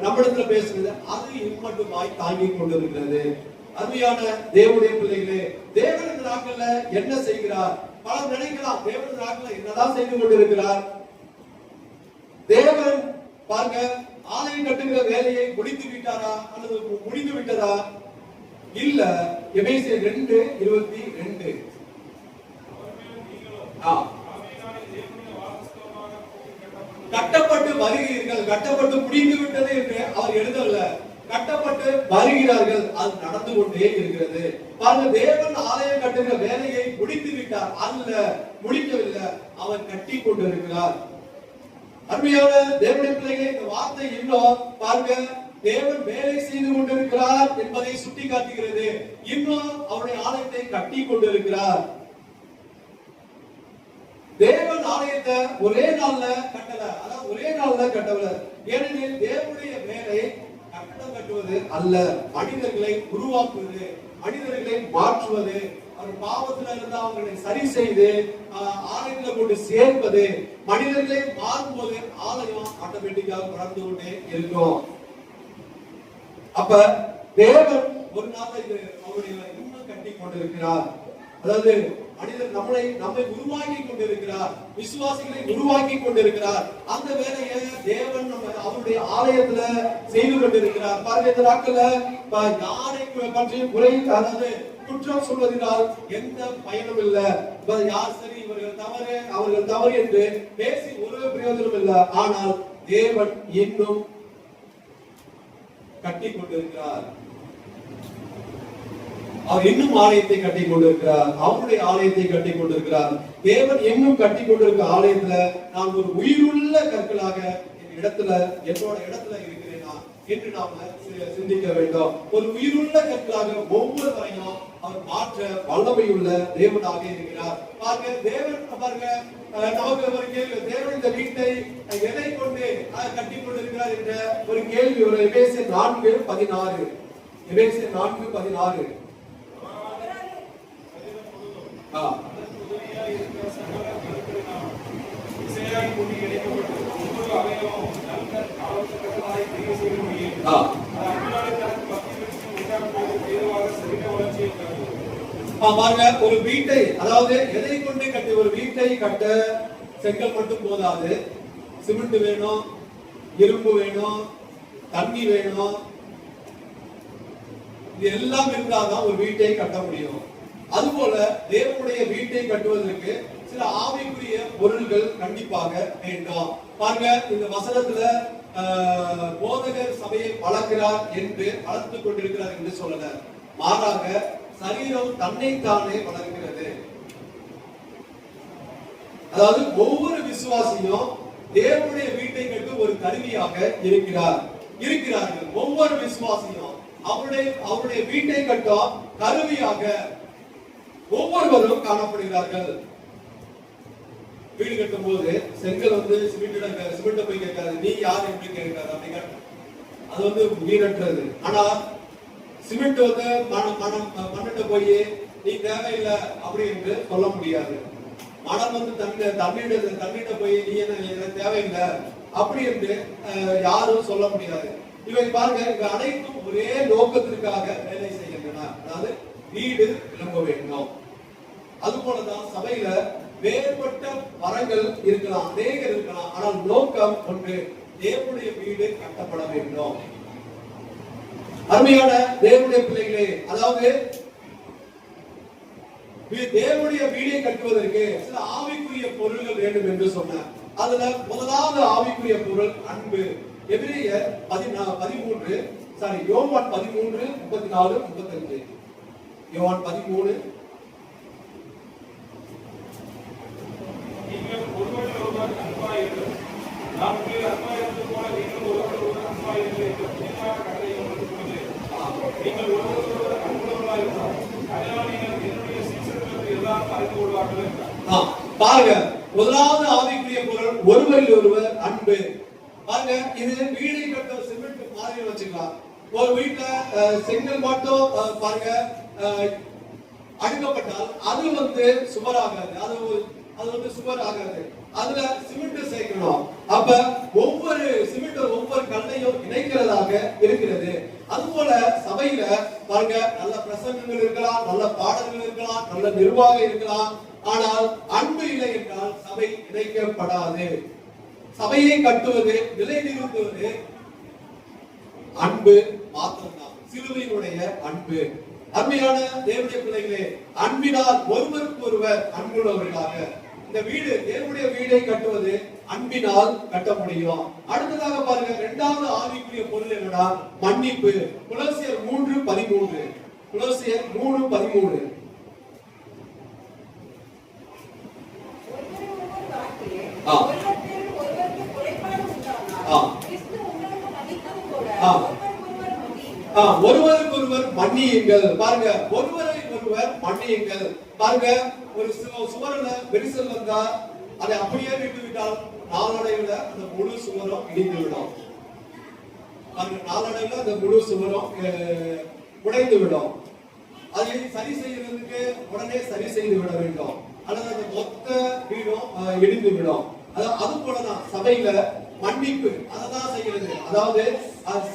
நம்மிடத்துல பேசுறது, அது இம்மட்டுமாய் தாங்கிக் கொண்டிருக்கிறது. அருமையான தேவனுடைய பிள்ளைகளே, தேவன் இந்த நாட்கள்ல என்ன செய்கிறார்? பலர் நினைக்கலாம், தேவன் இந்த நாட்கள்ல என்னதான் செய்து கொண்டிருக்கிறார்? தேவன் பாருங்க, ஆலயம் கட்டுகிற வேலையை முடித்து விட்டாரா அல்லது முடிந்து விட்டதா? இல்ல. எபேசியர் 2:22. கட்டப்பட்டு வருகிறீர்கள், கட்டப்பட்டு முடிந்து விட்டது என்று அவர் எழுதல, கட்டப்பட்டு வருகிறார்கள். அது நடந்து கொண்டே இருக்கிறது. பாருங்க, தேவன் ஆலயம் கட்டுகிற வேலையை முடித்து விட்டார் அல்ல, முடிக்கவில்லை, அவர் கட்டி கொண்டிருக்கிறார். அருமையான தேவனுடைய பிள்ளைகளே, இந்த வார்த்தை இன்னும் பாருங்க, தேவன் வேலை செய்து கொண்டிருக்கிறார் என்பதை சுட்டி காட்டுகிறது. இன்னும் அவருடைய ஆலயத்தை கட்டி கொண்டிருக்கிறார். தேவன் ஆலயத்தை ஒரே நாள்ல கட்டல, அதாவது ஒரே நாள்ல கட்டல. ஏனெனில் தேவனுடைய வேலை கட்டடம் கட்டுவது அல்ல, மனிதர்களை உருவாக்குவது, மனிதர்களை மாற்றுவது, அவர் பாவத்துல இருந்தா அவங்களை சரி செய்து ஆலயத்துல கொண்டு சேர்ப்பது. மனிதர்களை மாறும்போது ஆலயம் ஆட்டோமேட்டிக்காக வளர்ந்து கொண்டே இருக்கும். அப்ப தேவன் ஒரு நாள் இது அவருடைய இன்னும் கட்டி கொண்டிருக்கிறார். அதாவது மனிதர் நம்மை உருவாக்கி கொண்டிருக்கிறார், விசுவாசிகளை உருவாக்கி கொண்டிருக்கிறார். அந்த வேலையை தேவன் அவருடைய ஆலயத்துல செய்து கொண்டிருக்கிறார். பாருங்க, இந்த நாட்கள்ல யாரை பற்றி குறை, அதாவது குற்றம் சொல்வதனால் எந்த பயனும் இல்ல. யார் சரி, இவர்கள் தவறு, அவர்கள் தவறு என்று பேசி ஒரு பிரயோஜனம் இல்லை. ஆனால் தேவன் இன்னும் கட்டி கொண்டிருக்கிறார். அவர் இன்னும் ஆலயத்தை கட்டி கொண்டிருக்கிறார், அவருடைய ஆலயத்தை கட்டி கொண்டிருக்கிறார். தேவன் இன்னும் கட்டி கொண்டிருக்கிற ஆலயத்துல நான் ஒரு உயிருள்ள கற்களாக என்னோட இடத்துல இருக்கிறேனா என்று நாம சிந்திக்க வேண்டும். ஒரு உயிருள்ள கற்களாக ஒவ்வொருவரையும் அவர் மாற்ற வல்லமையுள்ள தேவனாக இருக்கிறார். பாருங்க, தேவன் பாருங்க, நமக்கு ஒரு கேள்வி, தேவன் இந்த வீட்டை எதை கொண்டு கட்டி கொண்டிருக்கிறார் என்ற ஒரு கேள்வி. ஒரு எபேசியர் 4:16, எபேசியர் 4:16. பாருங்க, ஒரு வீட்டை, அதாவது எதை கொண்டு கட்டி, ஒரு வீட்டை கட்ட செங்கல் மட்டும் போதாது, சிமெண்ட் வேணும், இரும்பு வேணும், தண்ணி வேணும். இது எல்லாம் இருந்தாதான் ஒரு வீட்டை கட்ட முடியும். அதுபோல தேவனுடைய வீட்டை கட்டுவதற்கு சில ஆவிக்குரிய பொருள்கள் கண்டிப்பாக வேண்டும். பாருங்க, இந்த வசனத்துல போதகர் சபையை வளர்க்கிறார் என்று வளர்த்துக் கொண்டிருக்கிறார் என்று சொல்லல, மாறாக சரீரம் தன்னைத்தானே வளர்க்கிறது. அதாவது ஒவ்வொரு விசுவாசியும் தேவனுடைய வீட்டை கட்டு ஒரு கருவியாக இருக்கிறார்கள். ஒவ்வொரு விசுவாசியும் அவருடைய வீட்டை கட்டும் கருவியாக ஒவ்வொருவரும் காணப்படுகிறார்கள். வீடு கட்டும் போது செங்கல் சிமெண்ட் போய் கேட்காது, நீ யார் என்று கேட்காது, அப்படி அது வீணற்றது. ஆனா சிமெண்ட் மண்ணிட்ட போய் நீ தேவையில்லை அப்படி என்று சொல்ல முடியாது. மணல் தண்ணிட்ட போய் நீ என்ன தேவையில்லை அப்படி என்று யாரும் சொல்ல முடியாது. இவை பாருங்க, இவை அனைத்தும் ஒரே நோக்கத்திற்காக வேலை செய்கின்றன. அதாவது வீடு விளம்ப வேண்டும். அதுபோலதான் சபையில வேறுபட்ட வரங்கள் இருக்கலாம், அநேகர் இருக்கலாம், ஆனால் நோக்கம் ஒன்று, தேவனுடைய வீடு கட்டப்பட வேண்டும். அருமையான தேவனுடைய பிள்ளைகளே, அதாவது தேவனுடைய வீடை கட்டுவதற்கு சில ஆவிக்குரிய பொருள்கள் வேண்டும் என்று சொன்னார். அதுல முதலாவது ஆவிக்குரிய பொருள் அன்பு. எபிரேயர் 13, யோவான் 13:34-35. யோவான் 13. நீங்கள் ஒருவரோடு அன்பாயிருங்கள், நான் உங்களில் அன்பாயிருந்தது போல நீங்கள் ஒருவரோடு அன்பாயிருங்கள் என்ற புதியமான கட்டளை உங்களுக்கு கொடுக்கிறேன். நீங்கள் ஒருவரோடு அன்புள்ளவர்களாயிருந்தால் அதனால் நீங்கள் என்னுடைய சீசர்களுக்கு எல்லாரும் அறிந்து கொள்வார்கள் என்றார். பாருங்க, முதலாவது ஆவிக்குரிய பொருள் ஒருவரில் ஒருவர் அன்பு. பாருங்க, இது வீடை கட்ட சிமெண்ட் மாதிரி வச்சுக்கலாம். ஒரு வீட்டுல செங்கல் மட்டும் பாருங்க அடுக்கப்பட்டால் அது சுவராகாது, அது சுவர் ஆகாது. அதுல சிமெண்ட் சேர்க்கணும். அப்ப ஒவ்வொரு சிமெண்ட் ஒவ்வொரு கல்லையும் இணைக்கிறதாக இருக்கிறது. அதுபோல சபையில பாருங்க, நல்ல பிரசங்கங்கள் இருக்கலாம், நல்ல பாடல்கள் இருக்கலாம், நல்ல நிர்வாகம் இருக்கலாம், ஆனால் அன்பு இல்லை என்றால் சபை இணைக்கப்படாது. சபையை கட்டுவது, நிலைநிறுத்துவது அன்பு மாத்திரம்தான், சிலுவையினுடைய அன்பு. அருமையான தேவனுடைய பிள்ளைகளே, அன்பினால் ஒருவருக்கு ஒருவர் அன்புள்ளவர்களாக இந்த வீடு, தேவனுடைய வீடை கட்டுவது அன்பினால் கட்ட முடியும். அடுத்ததாக பாருங்க, இரண்டாவது ஆவிக்குரிய பொருள் என்னன்னா மன்னிப்பு. கொலோசியர் 3:13. கொலோசியர் 3:13. ஒருவருக்கு ஒருவர் மன்னியுங்கள். பாருங்க, ஒருவரை ஒருவர் மன்னியுங்கள். பாருங்க, ஒரு சுவரில் விரிசல் வந்தா அதை அப்படியே விட்டுவிட்டால் நாளடைவில் அந்த முழு சுவரும் இடிந்து விடும். அந்த நாளடைவில் அந்த முழு சுவரும் உடைந்து விடும். அதை சரி செய்யறதுக்கு உடனே சரி செய்து விட வேண்டும், அல்லது அந்த மொத்த வீடும் இடிந்து விடும். அது போலதான் சபையில மன்னிப்பு அதான் செய்கிறது. அதாவது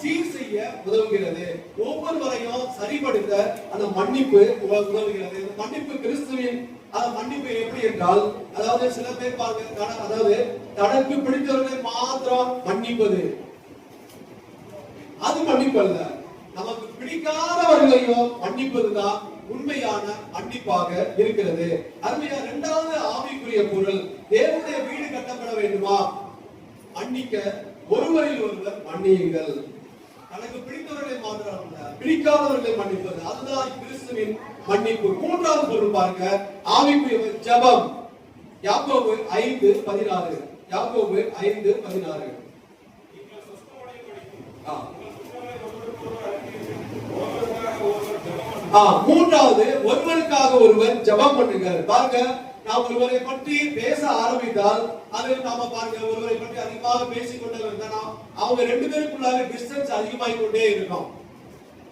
சீர் செய்ய உதவுகிறது, ஒவ்வொருவரையும் சரிபடுத்த அந்த மன்னிப்பு உதவுகிறது. மன்னிப்பு கிறிஸ்துவின் மன்னிப்பு எப்படி என்றால், அதாவது சில பேர் பாருங்க, அதாவது தனக்கு பிடித்தவர்களை மாத்திரம் மன்னிப்பது அது மன்னிப்பு அல்ல. நமக்கு பிடிக்காதவர்களையும் மன்னிப்பதுதான் உண்மையான மன்னிப்பாக இருக்கிறது. அருமையா, இரண்டாவது ஆவிக்குரிய பொருள், தேவனுடைய வீடு கட்டப்பட வேண்டுமா? மன்னிக்க ஒருவரில் ஒருவர் மன்னியுங்கள். தனக்கு பிடித்தவர்களை மாத்திரம் பிடிக்காதவர்களை மன்னிப்பது, அதுதான் கிறிஸ்துவின் மன்னிப்பு. மூன்றாவது பொருள் பாருங்க, ஆவிக்குரிய ஜெபம். யாக்கோபு 5:16. யாக்கோபு 5:16. மூன்றாவது, ஒருவருக்காக ஒருவர் ஜெபம் பண்ணுங்கள். பாருங்க, நாம் ஒருவரை பற்றி பேச ஆரம்பித்தால் அது நாம பாருங்க, ஒருவரை பற்றி அதிகமாக பேசிக்கொண்டே இருந்தா அவங்க ரெண்டு பேருக்குள்ளாக டிஸ்டன்ஸ் அதிகமாகி கொண்டே இருக்கும்.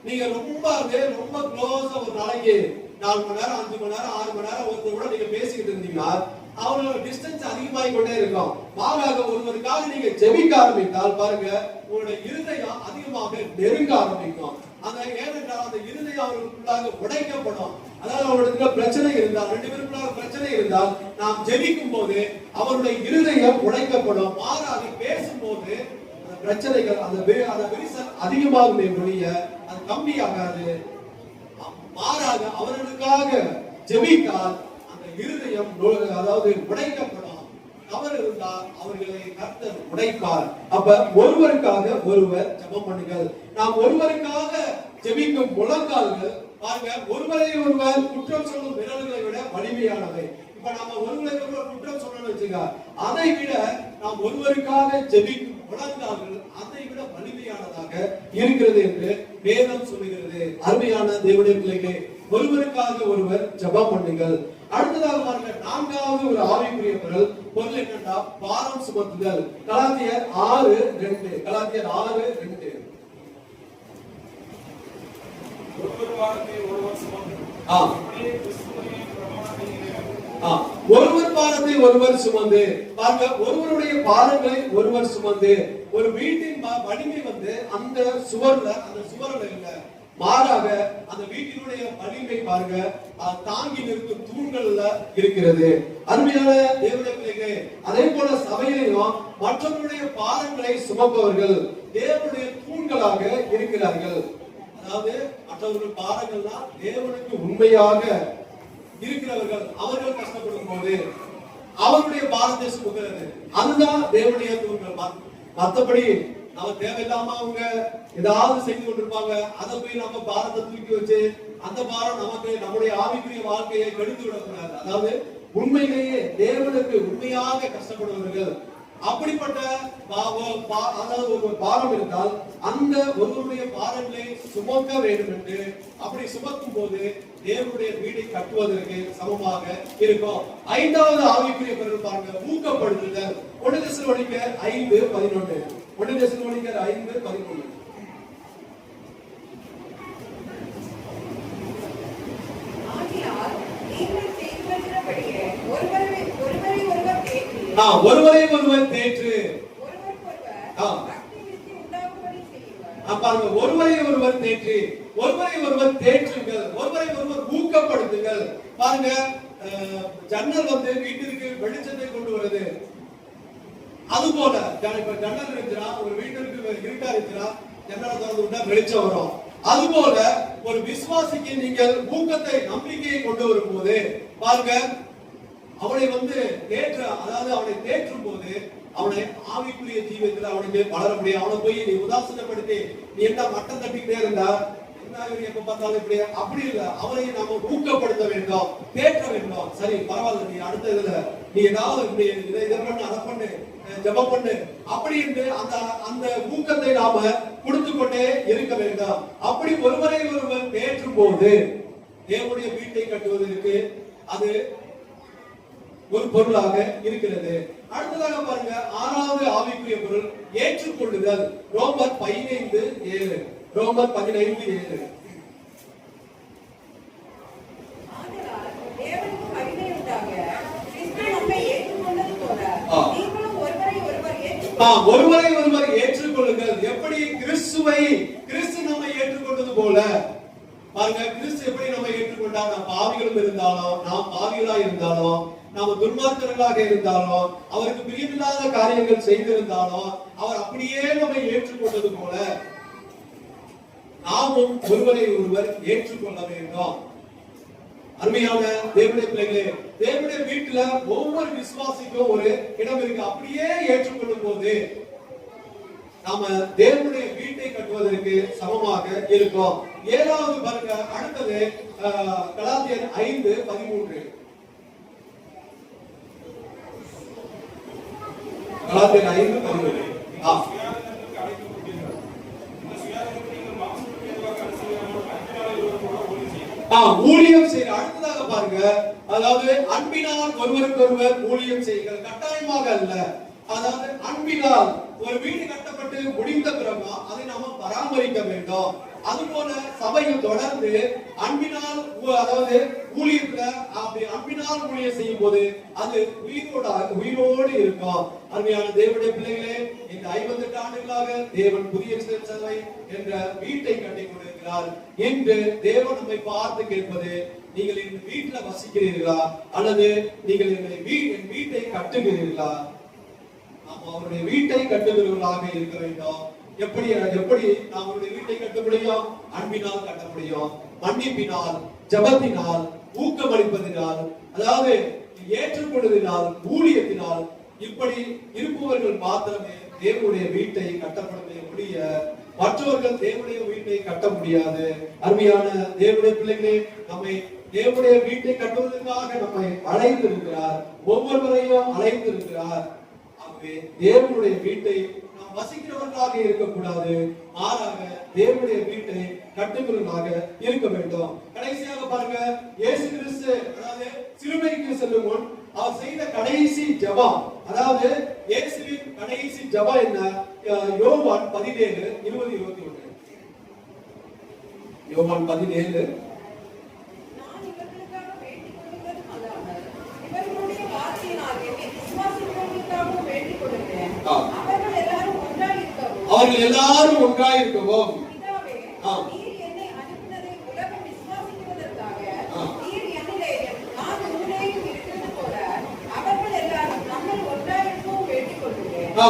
நீங்க ரொம்ப க்ளோஸா ஒரு நாளைக்கு 4 மணி நேரம் 5 மணி நேரம் 6 மணி நேரம் ஒருத்தர் கூட நீங்க பேசிக்கிட்டு இருந்தீங்கன்னா அவங்களோட டிஸ்டன்ஸ் அதிகமாகி கொண்டே இருக்கும். மாறாக ஒருவருக்காக நீங்க ஜெபிக்க ஆரம்பித்தால் பாருங்க, உங்களுடைய இருதயம் அதிகமாக நெருங்க ஆரம்பிக்கும். அந்த ஏனென்றால் அந்த இருதயம் அவர்களுக்குள்ளாக உடைக்கப்படும். அதாவது அவர்களுக்கு பிரச்சனை இருந்தால், ரெண்டு பேருக்குள்ளாக பிரச்சனை இருந்தால், நாம் ஜெபிக்கும் போது அவருடைய இருதயம் உடைக்கப்படும். மாறாக பேசும்போது அந்த பிரச்சனைகள் அந்த விரிசல் அதிகமாகுமே ஒழிய அது கம்மியாகாது. மாறாக அவர்களுக்காக ஜெபித்தால் அந்த இருதயம் அதாவது உடைக்கப்படும். தவறு இருந்தால் அவர்களை கர்த்தர் உடைப்பார். அப்ப ஒருவருக்காக ஒருவர் ஜெபம் பண்ணுங்கள். நாம் ஒருவருக்காக ஜெபிக்கும் முழங்கால்கள் பாருங்க, ஒருவரை ஒருவர் குற்றம் சொல்லும் விரல்களை விட வலிமையானவை. இப்ப நாம ஒருவரை ஒருவர் குற்றம் சொல்லணும்னு வச்சுக்க, அதை விட நாம் ஒருவருக்காக ஜெபிக்கும் முழங்கால்கள் அதை விட வலிமையானதாக இருக்கிறது என்று வேதம் சொல்லுகிறது. அருமையான தேவனுடைய பிள்ளைகளே, ஒருவருக்காக ஒருவர் ஜெபம் பண்ணுங்கள். அடுத்ததாக பாருங்க, நான்காவது ஒரு ஆவிக்குரிய பொருள் என்னன்னா பாரம் சுமத்துதல். கலாத்தியர் 6:2. கலாத்தியர் 6:2. ஒருவர் பாரத்தை ஒருவர் சுமந்து பாருங்க, ஒருவருடைய பாரங்களை ஒருவர் சுமந்து. ஒரு வீட்டின் வலிமை அந்த சுவர்ல இல்ல, மாறாக அந்த வீட்டினுடைய வலிமை பாருங்க தாங்கி நிற்கும் தூண்கள்ல இருக்கிறது. அருமையான தேவனுடைய பிள்ளைகளே, அதே போல சபையிலும் மற்றவர்களுடைய பாரங்களை சுமப்பவர்கள் தேவனுடைய தூண்களாக இருக்கிறார்கள். அதாவது மற்றவர்கள் பாரங்கள்னா தேவனுக்கு உண்மையாக இருக்கிறவர்கள், அவர்கள் கஷ்டப்படும் போது அவருடைய பாரத்தை சுமக்கிறது, அதுதான் தேவனுடைய தூண்கள். மற்றபடி நம்ம தேவையில்லாம அவங்க ஏதாவது செய்து கொண்டிருப்பாங்க, அதை போய் நம்ம பாரத்தை தூக்கி வச்சு அந்த பாரம் நமக்கு நம்முடைய ஆவிக்குரிய வாழ்க்கையை கெடுத்து விடக்கூடாது. அதாவது உண்மையிலேயே தேவனுக்கு உண்மையாக கஷ்டப்படுவர்கள் அப்படிப்பட்ட அதாவது ஒரு பாரம் இருந்தால் அந்த ஒருவருடைய பாரங்களை சுமக்க வேண்டும் என்று, அப்படி சுமக்கும் போது தேவனுடைய வீடை கட்டுவதற்கு சமமாக இருக்கும். ஐந்தாவது ஆவிக்குரிய பொருள் பாருங்க, ஊக்கப்படுத்துதல். 1 தெசலோனிக்கர் 5:11. 1 தெசலோனிக்கர் 5:11. ஒருவரை ஒருவர் தேற்று. ஒருவரை ஒருவர் தேற்றி, ஒருவரை ஒருவர் தேற்றுங்கள், ஒருவரை ஒருவர் ஊக்கப்படுத்துங்கள். பாருங்க, ஜன்னல் வீட்டிற்கு வெளிச்சத்தை கொண்டு வருது. அது போல இப்ப ஜன்னல் இருந்துச்சுன்னா, ஒரு வீட்டிற்கு இருட்டா இருந்துச்சுன்னா ஜன்னலை திறந்து விட்டா வெளிச்சம் வரும். அது போல ஒரு விசுவாசிக்கு நீங்கள் ஊக்கத்தை நம்பிக்கையை கொண்டு வரும் போது பாருங்க, அவனை அதாவது அவனை தேற்றும் போது அவனை ஆவிக்குரிய ஜீவத்தில் அவனுக்கு வளர முடியும். அவனை போய் நீ உதாசீனப்படுத்தி நீ என்ன மட்டம் தட்டிக்கிட்டே இருந்தா என்ன எப்ப பார்த்தாலும் இப்படி அப்படி இல்ல, அவனை நாம ஊக்கப்படுத்த வேண்டும், தேற்ற வேண்டும். சரி பரவாயில்ல, நீ அடுத்த இதுல நீ ஏதாவது இதை பண்ணு, அதை பண்ணு, ஜெபம் பண்ணு அப்படி என்று அந்த ஊக்கத்தை நாம கொடுத்து கொண்டே இருக்க வேண்டும். அப்படி ஒருவரை ஒருவர் தேற்றும் போது தேவனுடைய வீட்டை கட்டுவதற்கு அது ஒரு பொருளாக இருக்கிறது. அடுத்ததாக பாருங்க, ஆறாவது ஆவிக்குரிய பொருள் ஏற்றுக்கொள்ளுதல். ரோமர் 15:7. ரோமர் 15:7. ஒருவரை ஒருவர் ஏற்றுக்கொள்ளுங்கள். எப்படி கிறிஸ்து நம்மை ஏற்றுக்கொண்டது போல பாருங்க, கிறிஸ்து எப்படி நம்மை ஏற்றுக்கொண்டார்? நாம் பாவிகளும் இருந்தாலும், நாம் பாவிகளா இருந்தாலும், நாம் துன்மார்க்கர்களாக இருந்தாலும், அவருக்கு பிரியமில்லாத காரியங்கள் செய்திருந்தாலும், அவர் அப்படியே நம்மை ஏற்றுக்கொண்டது போல நாமும் ஒருவரை ஒருவர் ஏற்றுக்கொள்ள வேண்டும். அருமையான தேவனுடைய பிள்ளைகளே, தேவனுடைய வீட்டுல ஒவ்வொரு விசுவாசிக்கும் ஒரு இடம் இருக்கு. அப்படியே ஏற்றுக்கொள்ளும் போது நாம தேவனுடைய வீட்டை கட்டுவதற்கு சமமாக இருக்கும். ஏழாவது பாருங்க, அடுத்தது கலாத்தியர் 5:13. கலாத்தியர் 5:13. ஊழியம் செய்ய. அடுத்ததாக பாருங்க, அதாவது அன்பினால் ஒருவருக்கொருவர் ஊழியம் செய்யுங்கள். கட்டாயமாக அல்ல, அதாவது அன்பினால். ஒரு வீடு கட்டப்பட்டு முடிந்த பிறகு அதை நாம பராமரிக்க வேண்டும். அதுபோல சபையில் தொடர்ந்து அன்பினால், அதாவது ஊழியத்துல அப்படி அன்பினால் ஊழியம் செய்யும் போது அது உயிரோடு இருக்கும். அருமையான தேவனுடைய பிள்ளைகளே, இந்த 58 ஆண்டுகளாக தேவன் புதிய சபை என்ற வீட்டை கட்டி கொண்டிருக்கிறார். இன்று தேவன் நம்மை பார்த்து கேட்பது, நீங்கள் இந்த வீட்டில் வசிக்கிறீர்களா அல்லது நீங்கள் என் வீட்டை கட்டுகிறீர்களா? நாம் அவருடைய வீட்டை கட்டுகிறவர்களாக இருக்க வேண்டும். எப்படி நாம் அவருடைய வீட்டை கட்ட முடியும்? அன்பினால் கட்ட முடியும். மன்னிப்பினால், ஜபத்தினால், ஊக்கமளிப்பதினால், அதாவது ஏற்றுக்கொள்வதினால், ஊழியத்தினால், இப்படி இருப்பவர்கள் மாத்திரமே தேவனுடைய வீட்டை கட்டப்படவே முடிய மற்றவர்கள் தேவனுடைய வீட்டை கட்ட முடியாது. அருமையான தேவனுடைய பிள்ளைகளே, நம்மை தேவனுடைய வீட்டை கட்டுவதற்காக நம்மை அழைத்திருக்கிறார். ஒவ்வொருவரையும் அழைத்திருக்கிறார். ஆகவே தேவனுடைய வீட்டை நாம் வசிக்கிறவர்களாக இருக்கக்கூடாது, மாறாக தேவனுடைய வீட்டை கட்டுகிறவர்களாக இருக்க வேண்டும். கடைசியாக பாருங்க, இயேசு கிறிஸ்து அதாவது சிலுவைக்கு செல்லும் முன் அவர் செய்த கடைசி ஜெபம், அதாவது இயேசுவின் கடைசி ஜெபம் என்ன? யோவான் 17:20-21. யோவான் 17. அவர்கள் எல்லாரும் ஒன்றாய் இருக்கவும்.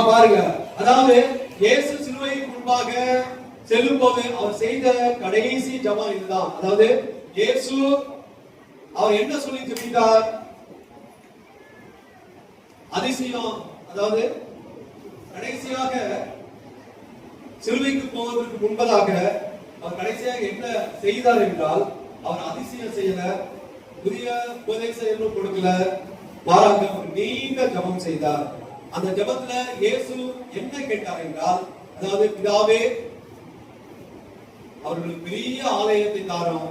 பாருங்க, அதாவது இயேசு சிலுவைக்கு முன்பாக செல்லும் போது அவர் செய்த கடைசி ஜெபம் இதுதான். அதாவது இயேசு அவர் என்ன சொல்லி ஜெபித்தார்? அதிசயம். அதாவது கடைசியாக சிலுவைக்கு போவதற்கு முன்பதாக அவர் கடைசியாக என்ன செய்தார் என்றால், அவர் அதிசயம் செய்யல, புதிய உபதேசம் எதுவும் கொடுக்கல, மாறாக ஒரு நீண்ட ஜெபம் செய்தார். அந்த ஜெபத்துல இயேசு என்ன கேட்டார் என்றால், அதாவது பிதாவே, அவர்களுக்கு பெரிய ஆலயத்தை தாரோம்,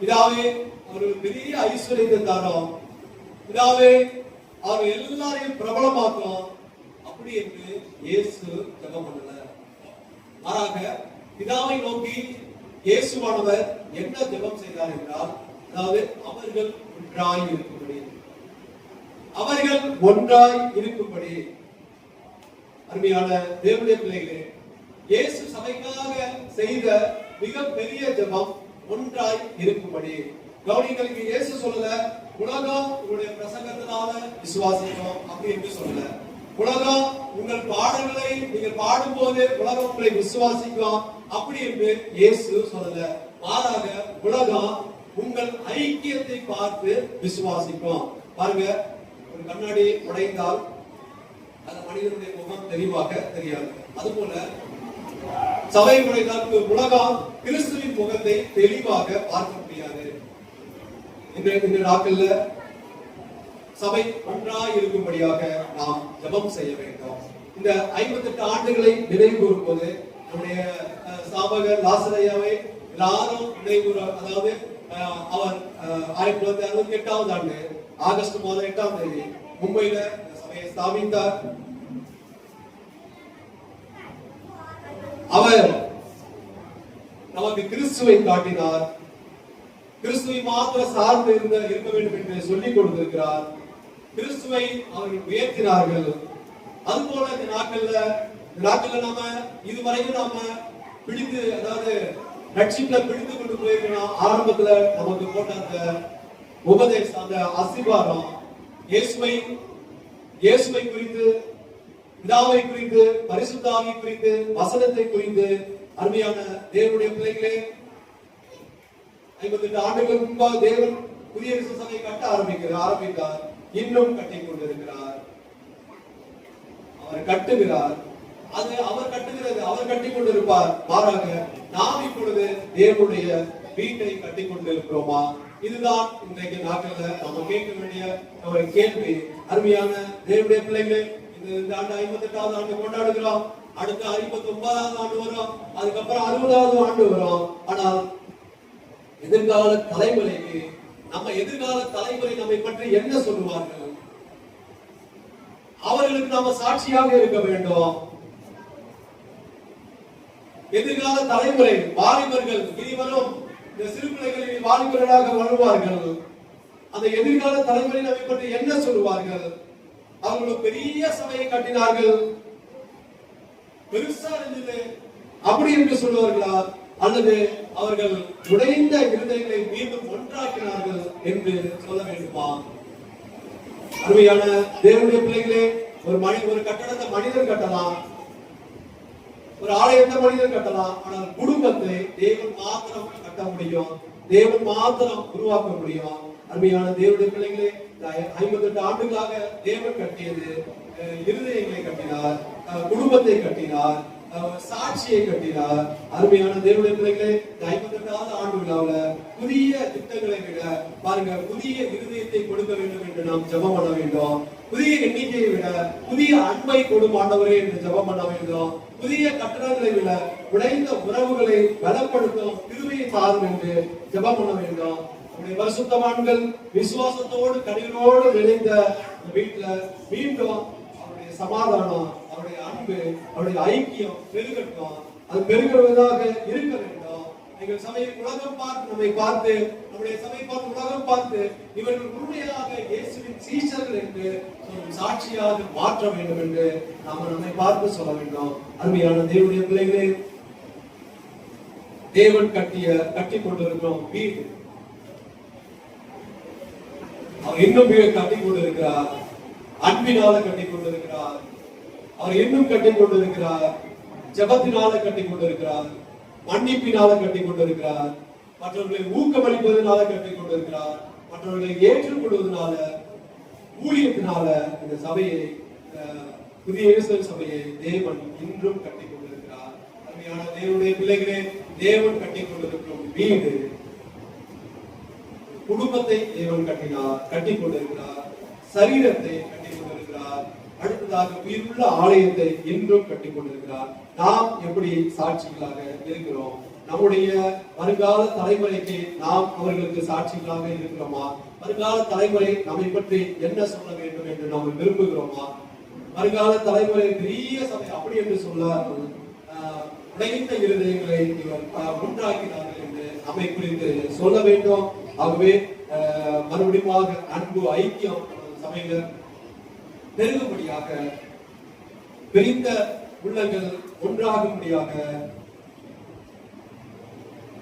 பிதாவே அவர்களுக்கு பெரிய ஐஸ்வர்யத்தை தாரோம், பிதாவே அவர்கள் எல்லாரையும் பிரபலமாக்கும், அப்படி என்று இயேசு ஜெபம் பண்ணல. மாறாக பிதாவை நோக்கி இயேசுவானவர் என்ன ஜெபம் செய்தார் என்றால், அதாவது அவர்கள் ஒன்றாய் இருக்கும்படி, அவர்கள் ஒன்றாய் இருக்கும்படி. அருமையான தேவனுடைய பிள்ளைகளே, இயேசு சபைக்காக செய்த மிகப்பெரிய ஜெபம் ஒன்றாய் இருக்கும்படி. கவனிங்களுக்கு, இயேசு சொல்லல உலகம் உங்களுடைய பிரசங்கத்தினால விசுவாசிக்கும் அப்படி என்று சொல்லல. உலகம் உங்கள் பாடல்களை நீங்கள் பாடும்போது உலகம் உங்களை விசுவாசிக்கும் அப்படி என்று இயேசு சொல்லல. மாறாக உலகம் உங்கள் ஐக்கியத்தை பார்த்து விசுவாசிக்கும். பாருங்க, ஒரு கண்ணாடி உடைந்தால் அந்த மனிதனுடைய முகம் தெளிவாக தெரியாது. அதுபோல சபை உடைந்தால் உலகம் கிறிஸ்துவின் முகத்தை தெளிவாக பார்க்க முடியாது. இந்த நாட்கள்ல சபை ஒன்றாய் இருக்கும்படியாக நாம் ஜெபம் செய்ய வேண்டும். இந்த 58 ஆண்டுகளை நினைவு கூறும் போது நம்முடைய ஸ்தாபகர் லாசரையாவை எல்லாரும் நினைவு, அதாவது அவர் 1968ஆம் ஆண்டு ஆகஸ்ட் மாதம் 8ஆம் தேதி மும்பையில இந்த சபையை ஸ்தாபித்தார். அவர் நமக்கு கிறிஸ்துவை காட்டினார். கிறிஸ்துவை மாத்திரம் சார்ந்து இருக்க வேண்டும் என்று சொல்லிக் கொடுத்திருக்கிறார். கிறிஸ்துவை அவர்கள் உயர்த்தினார்கள். அதுபோல இந்த நாட்கள்ல நாம இதுவரைக்கும் நாம பிடித்து, அதாவது ரட்சிப்புல பிடித்து கொண்டு போயிருக்கோம். ஆரம்பத்துல நமக்கு போட்ட அந்த உபதேசம், அந்த அஸ்திபாரம், இயேசுவை குறித்து, பிதாவை குறித்து, பரிசுத்த ஆவியை குறித்து, வசனத்தை குறித்து, அருமையான தேவனுடைய பிள்ளைகளே, 58 ஆண்டுகளுக்கு முன்பாக தேவன் புதிய சபையை கட்ட ஆரம்பித்தார். இன்னும் கட்டிக் கொண்டிருக்கிறார். அவர் கட்டுகிறார். அது அவர் கட்டுகிறது, அவர் கட்டிக் கொண்டிருப்பார். மாறாக நாம் இப்பொழுது தேவனுடைய வீட்டை கட்டிக் கொண்டிருக்கிறோமா? இதுதான் இன்றைக்கு நாட்கள்ல நம்ம கேட்க வேண்டிய ஒரு கேள்வி. அருமையான தேவனுடைய பிள்ளைகளே, இந்த ஆண்டு 58வது ஆண்டு கொண்டாடுகிறோம். அடுத்த 59வது ஆண்டு வரும். அதுக்கப்புறம் 60வது ஆண்டு வரும். ஆனால் எதிர்கால தலைமுறைக்கு, எதிர்கால தலைமுறை நம்மை பற்றி என்ன சொல்லுவார்கள்? அவர்களுக்கு நாம சாட்சியாக இருக்க வேண்டும். எதிர்கால தலைமுறை, வாலிபர்கள், இனிவரும் இந்த சிறு பிள்ளைகளில் வாலிபர்களாக வருவார்கள். அந்த எதிர்கால தலைமுறை நம்மை பற்றி என்ன சொல்லுவார்கள்? அவர்கள் பெரிய சபையை கட்டினார்கள், பெருசா இருந்தது அப்படி என்று சொல்லுவார்களா? அல்லது அவர்கள் உடைந்த இருதயங்களை மீண்டும் ஒன்றாக்கினார்கள் என்று சொல்ல வேண்டுமா? அருமையான தேவனுடைய பிள்ளைகளே, ஒரு கட்டடத்தை மனிதன் கட்டலாம், ஒரு ஆலயத்தை மனிதன் கட்டலாம். ஆனால் குடும்பத்தை தேவன் மாத்திரம் கட்ட முடியும், தேவன் மாத்திரம் உருவாக்க முடியும். அருமையான தேவனுடைய பிள்ளைகளே, 58 ஆண்டுகளாக தேவன் கட்டியது இருதயங்களை கட்டினார், குடும்பத்தை கட்டினார், சாட்சியை கட்டினார். அருமையான தேவனுடைய பிள்ளைகளே, 58வது ஆண்டு விழாவில் புதிய திட்டங்களை விட பாருங்க, புதிய இருதயத்தை கொடுக்க வேண்டும் என்று நாம் ஜெபம் பண்ண வேண்டும். புதிய எண்ணிக்கையை விட புதிய அன்பை கொடும் ஆண்டவரே என்று ஜெபம் பண்ண வேண்டும். புதிய கட்டடங்களை விட உடைந்த உறவுகளை பலப்படுத்தும் கிருபையை தாரும் என்று ஜெபம் பண்ண வேண்டும். நம்முடைய பரிசுத்தவான்கள் விசுவாசத்தோடு கனிவோடு விளைந்த வீட்டுல மீண்டும் அவருடைய சமாதானம், அவருடைய அன்பு, அவருடைய ஐக்கியம் பெருகட்டும். அது பெருகுவதாக இருக்க வேண்டும். எங்கள் சபையை உலகம் பார்த்து, நம்மை பார்த்து, நம்முடைய சபை பார்த்து உலகம் பார்த்து, இவர்கள் உண்மையாக இயேசுவின் சீஷர்கள் என்று சாட்சியாக மாற்ற வேண்டும் என்று நாம் நம்மை பார்த்து சொல்ல வேண்டும். அருமையான தேவனுடைய பிள்ளைகளே, தேவன் கட்டிக் கொண்டிருக்கிறோம் வீடு. அவர் இன்னும் கட்டிக் கொண்டிருக்கிறார், அன்பினால கட்டிக் கொண்டிருக்கிறார். அவர் இன்னும் கட்டிக் கொண்டிருக்கிறார், ஜெபத்தினால கட்டிக் கொண்டிருக்கிறார், மன்னிப்பினால கட்டிக் கொண்டிருக்கிறார், மற்றவர்களை ஊக்கமளிப்பதனால கட்டிக் கொண்டிருக்கிறார், மற்றவர்களை ஏற்றுக்கொள்வதனால, ஊழியத்தினால இந்த சபையை, புதிய இயேசுவின் சபையை தேவன் இன்றும் கட்டிக் கொண்டிருக்கிறார். அருமையான தேவனுடைய பிள்ளைகளே, தேவன் கட்டிக் கொண்டிருக்கும் வீடு, குடும்பத்தை தேவன் கட்டிக் கொண்டிருக்கிறார், சரீரத்தை கட்டிக் கொண்டிருக்கிறார். அடுத்ததாக உயிருள்ள ஆலயத்தை இன்றும் கட்டிக் கொண்டிருக்கிறார். நாம் எப்படி சாட்சிகளாக இருக்கிறோம்? நம்முடைய வருங்கால தலைமுறைக்கு நாம் அவர்களுக்கு சாட்சிகளாக இருக்கிறோமா? வருங்கால தலைமுறை நம்மை பற்றி என்ன சொல்ல வேண்டும் என்று நாம் விரும்புகிறோமா? வருங்கால தலைமுறை பெரிய சபை அப்படி என்று சொல்ல உடைந்த இருதயங்களை இவர் உண்டாக்கினார்கள் என்று நம்மை குறித்து சொல்ல வேண்டும். ஆகவே மறுபடியும் அன்பு, ஐக்கியம் சபையில பெருகும்படியாக, பிரிந்த உள்ளங்கள் ஒன்றாகும்படியாக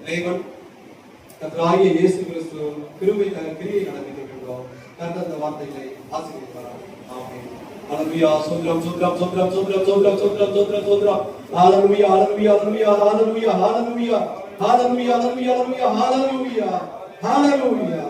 தேவன் கர்த்தராகிய இயேசு கிறிஸ்து கிருபை நடந்திருக்கின்றோம். கர்த்தர் அந்த வார்த்தைகளை ஆசீர்வதிப்பாராக. ஆமென். ஹalleluya. சோத்ரம் சோத்ரம் சோத்ரம் சோத்ரம் சோத்ரம் சோத்ரம் சோத்ரம் சோத்ரம். ஹalleluya ஹalleluya ஹalleluya ஹalleluya ஹalleluya ஹalleluya ஹalleluya ஹalleluya ஹalleluya.